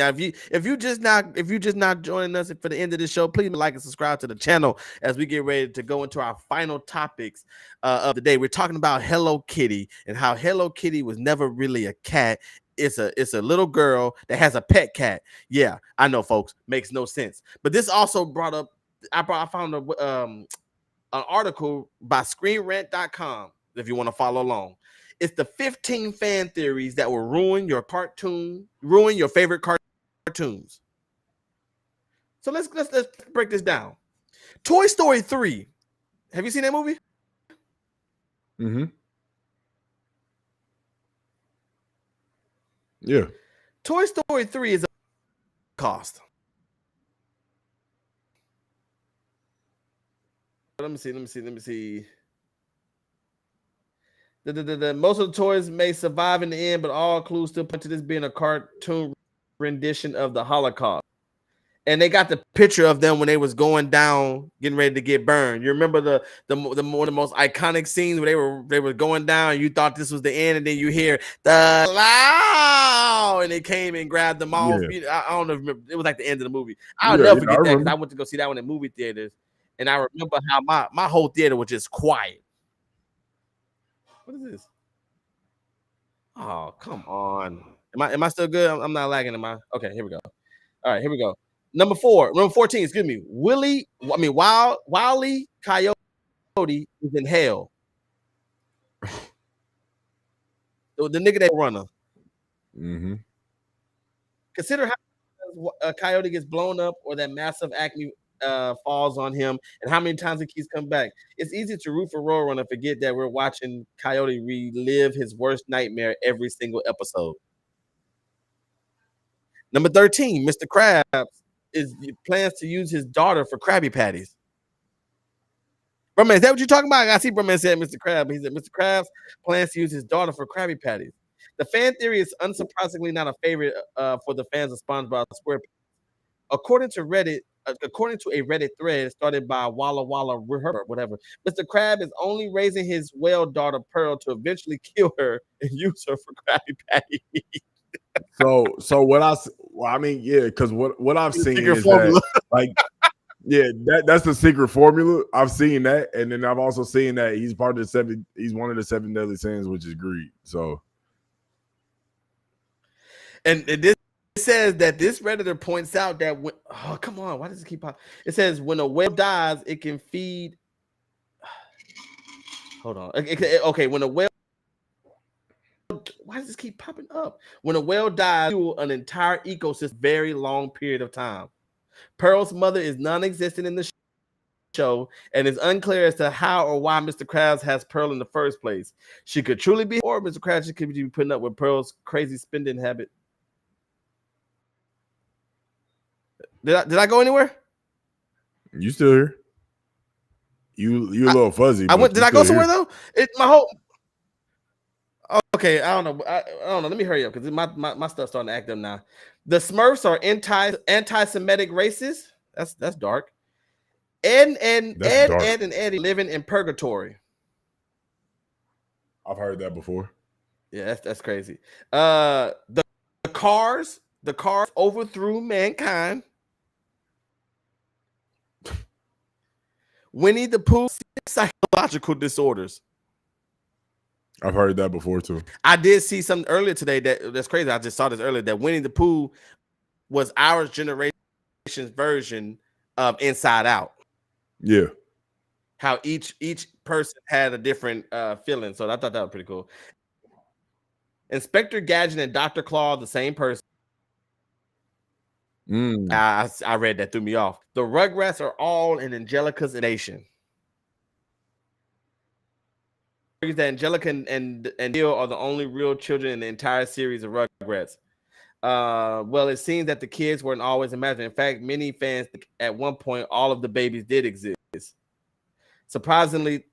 If you just not joining us for the end of the show, please like and subscribe to the channel as we get ready to go into our final topics of the day. We're talking about Hello Kitty and how Hello Kitty was never really a cat. It's a little girl that has a pet cat. Yeah, I know, folks. Makes no sense. But this also brought up. I found an article by ScreenRant.com if you want to follow along. It's the 15 fan theories that will ruin your favorite cartoons. So let's break this down. Toy Story 3. Have you seen that movie? Mm-hmm. Yeah. Toy Story 3 is a cost. Let me see. Most of the toys may survive in the end, but all clues still point to this being a cartoon rendition of the Holocaust. And they got the picture of them when they was going down, getting ready to get burned. You remember the one of the most iconic scenes where they were going down, and you thought this was the end, and then you hear the loud, and they came and grabbed them off. Yeah. I don't know. It was like the end of the movie. I'll never forget that because I went to go see that one in movie theaters, and I remember how my whole theater was just quiet. What is this? Oh, come on. Am I still good? I'm not lagging. Am I? Okay, here we go. All right, here we go. Number 14, excuse me. Wile E. Coyote is in hell. The nigga that runner. Mm-hmm. Consider how a coyote gets blown up or that massive acme falls on him and how many times he keeps coming back. It's easy to root for Roadrunner and forget that we're watching Coyote relive his worst nightmare every single episode. Number 13, Mr. Krabs plans to use his daughter for Krabby Patties. Bro, man, is that what you're talking about? I see Bro Man said Mr. Krabs. He said Mr. Krabs plans to use his daughter for Krabby Patties. The fan theory is unsurprisingly not a favorite for the fans of SpongeBob SquarePants. According to a Reddit thread started by Walla Walla whatever, Mr. Krab is only raising his whale daughter Pearl to eventually kill her and use her for Krabby Patty. So because what I've seen is that, like, yeah, that's the secret formula. I've seen that, and then I've also seen that he's part of he's one of the 7 deadly sins, which is greed. So, and this says that this Redditor points out that come on, why does it keep popping? It says when a whale dies, it can feed. Hold on. Okay, when a whale. Why does this keep popping up? When a whale dies, an entire ecosystem, very long period of time. Pearl's mother is non-existent in the show, and it's unclear as to how or why Mr. Krabs has Pearl in the first place. She could truly be, or Mr. Krabs could be putting up with Pearl's crazy spending habit. Did I go anywhere? You still here? You a little fuzzy. Did I go somewhere though? Okay, I don't know. I don't know. Let me hurry up because my stuff's starting to act up now. The Smurfs are anti-Semitic racists. That's dark. Ed and Eddie living in purgatory. I've heard that before. Yeah, that's crazy. The cars overthrew mankind. Winnie the Pooh psychological disorders. I've heard that before too. I did see something earlier today that's crazy. I just saw this earlier that Winnie the Pooh was our generation's version of Inside Out. Yeah. How each person had a different feeling. So I thought that was pretty cool. Inspector Gadget and Dr. Claw, the same person. I read that, threw me off. The Rugrats are all in Angelica's nation. That Angelica and Neil are the only real children in the entire series of Rugrats. Well, it seems that the kids weren't always imagined. In fact, many fans think at one point all of the babies did exist. Supposedly,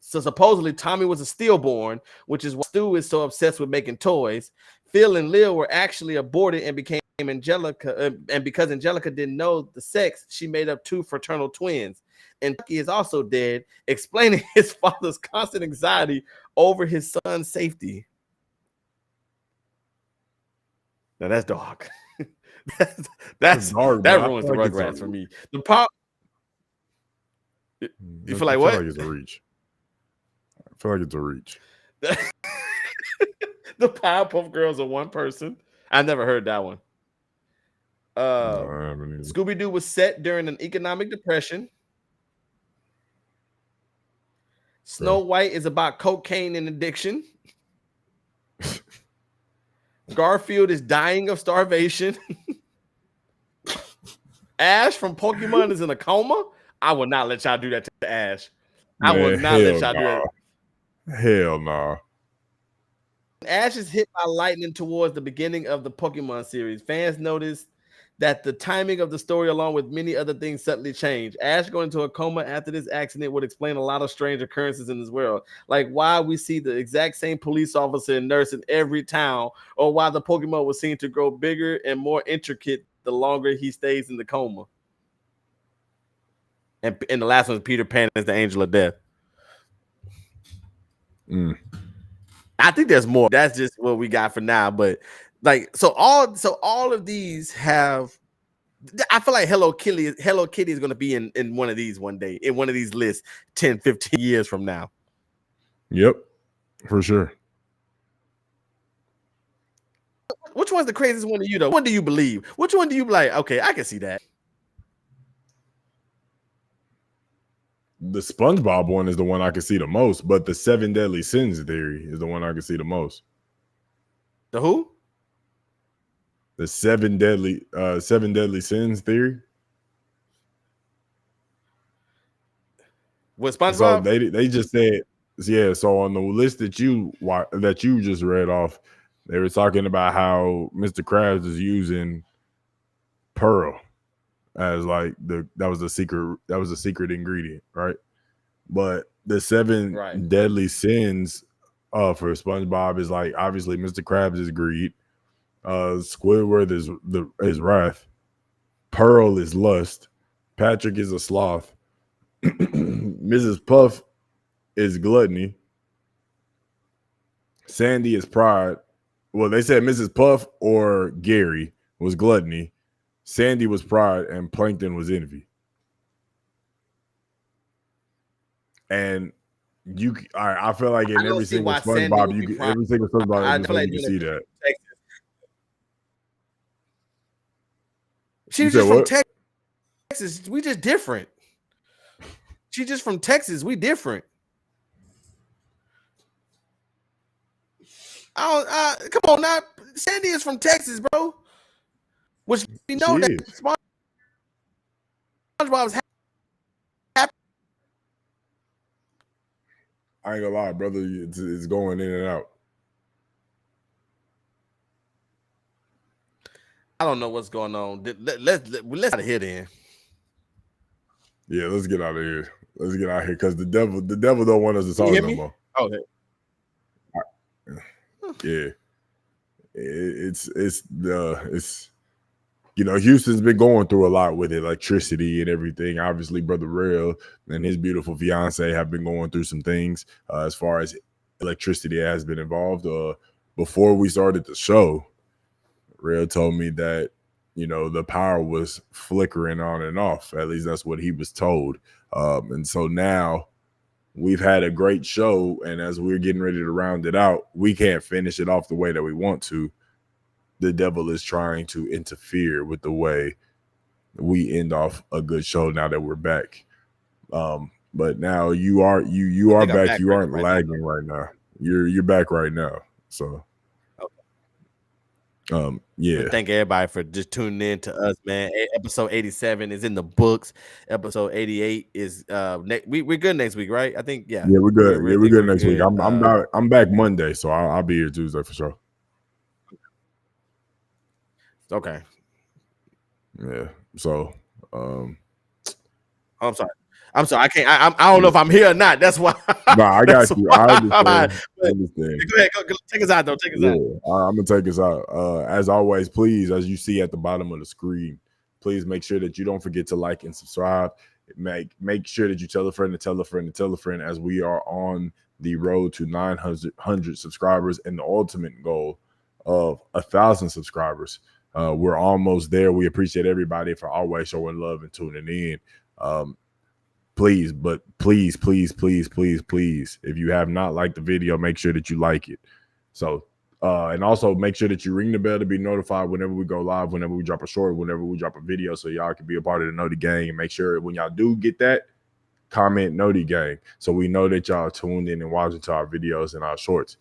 Tommy was a stillborn, which is why Stu is so obsessed with making toys. Phil and Lil were actually aborted and became Angelica, and because Angelica didn't know the sex, she made up 2 fraternal twins. And Chucky is also dead, explaining his father's constant anxiety over his son's safety. Now that's dark. that's dark. That ruins the Rugrats for me. The pop. You feel like what? I feel like it's a reach. I feel like it's a reach. The Powerpuff Girls are one person. I never heard that one. Scooby-Doo was set during an economic depression. Snow White is about cocaine and addiction. Garfield is dying of starvation. Ash from Pokemon is in a coma. I will not let y'all do that to Ash. I will not let y'all do that. Hell no. Nah. Ash is hit by lightning towards the beginning of the Pokemon series. Fans noticed that the timing of the story, along with many other things, suddenly changed. Ash going into a coma after this accident would explain a lot of strange occurrences in this world, like why we see the exact same police officer and nurse in every town, or why the Pokemon was seen to grow bigger and more intricate the longer he stays in the coma. And the last one is Peter Pan is the Angel of Death. I think there's more. That's just what we got for now. But like, so all of these have. I feel like Hello Kitty is going to be in one of these one day, in one of these lists 10, 15 years from now. Yep, for sure. Which one's the craziest one to you, though? What do you believe? Which one do you like? Okay, I can see that. The SpongeBob one is the one I can see the most, but the 7 Deadly Sins theory is the one I can see the most. The who? The 7 Deadly Sins theory. With SpongeBob? So they just said, yeah. So on the list that you just read off, they were talking about how Mr. Krabs is using Pearl as like that was a secret ingredient, right? But the 7 deadly sins for SpongeBob is like, obviously Mr. Krabs is greed, Squidward is wrath, Pearl is lust, Patrick is a sloth, Mrs. Puff is gluttony, Sandy is pride. Well, they said Mrs. Puff or Gary was gluttony, Sandy was pride, and Plankton was envy. And I feel like in every single SpongeBob, you can see that. She's just from Texas. We just different. She's just from Texas. We different. Come on now. Sandy is from Texas, bro. Which we know that SpongeBob's happy. I ain't gonna lie, brother. It's going in and out. I don't know what's going on. Let's get out of here then. Yeah, let's get out of here. Let's get out of here because the devil don't want us to talk no more. Oh, yeah. It's Houston's been going through a lot with electricity and everything. Obviously, Brother Real and his beautiful fiance have been going through some things as far as electricity has been involved. Before we started the show, Real told me that, the power was flickering on and off. At least that's what he was told. And so now we've had a great show, and as we're getting ready to round it out, we can't finish it off the way that we want to. The devil is trying to interfere with the way we end off a good show now that we're back. But now you are back. You aren't lagging right now. You're back right now. So yeah. Thank everybody for just tuning in to us, man. Episode 87 is in the books. Episode 88 is we're good next week, right? I think yeah. Yeah, we're good. We're good next week. I'm back Monday, so I'll be here Tuesday for sure. Okay. Yeah. So I'm sorry. I can't. I don't know if I'm here or not. That's why. No, I got you. I understand. Go ahead. Go, take us out, though. Take us out. I'm gonna take us out. As always, please, as you see at the bottom of the screen, please make sure that you don't forget to like and subscribe. Make sure that you tell a friend to tell a friend to tell a friend, as we are on the road to 900 subscribers and the ultimate goal of 1,000 subscribers. We're almost there. We appreciate everybody for always showing love and tuning in. Please, if you have not liked the video, make sure that you like it. So, and also make sure that you ring the bell to be notified whenever we go live, whenever we drop a short, whenever we drop a video, so y'all can be a part of the Noti Gang. And make sure when y'all do get that, comment Noti Gang, so we know that y'all tuned in and watching to our videos and our shorts.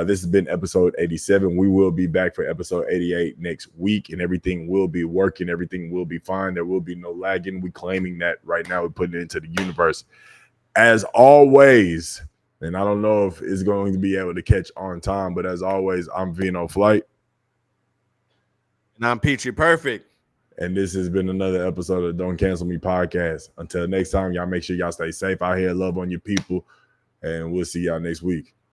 This has been episode 87. We will be back for episode 88 next week, and everything will be working. Everything will be fine. There will be no lagging. We're claiming that right now. We're putting it into the universe. As always, and I don't know if it's going to be able to catch on time, but as always, I'm Vino Flight. And I'm Peachy Perfect. And this has been another episode of Don't Cancel Me podcast. Until next time, y'all make sure y'all stay safe out here, love on your people, and we'll see y'all next week.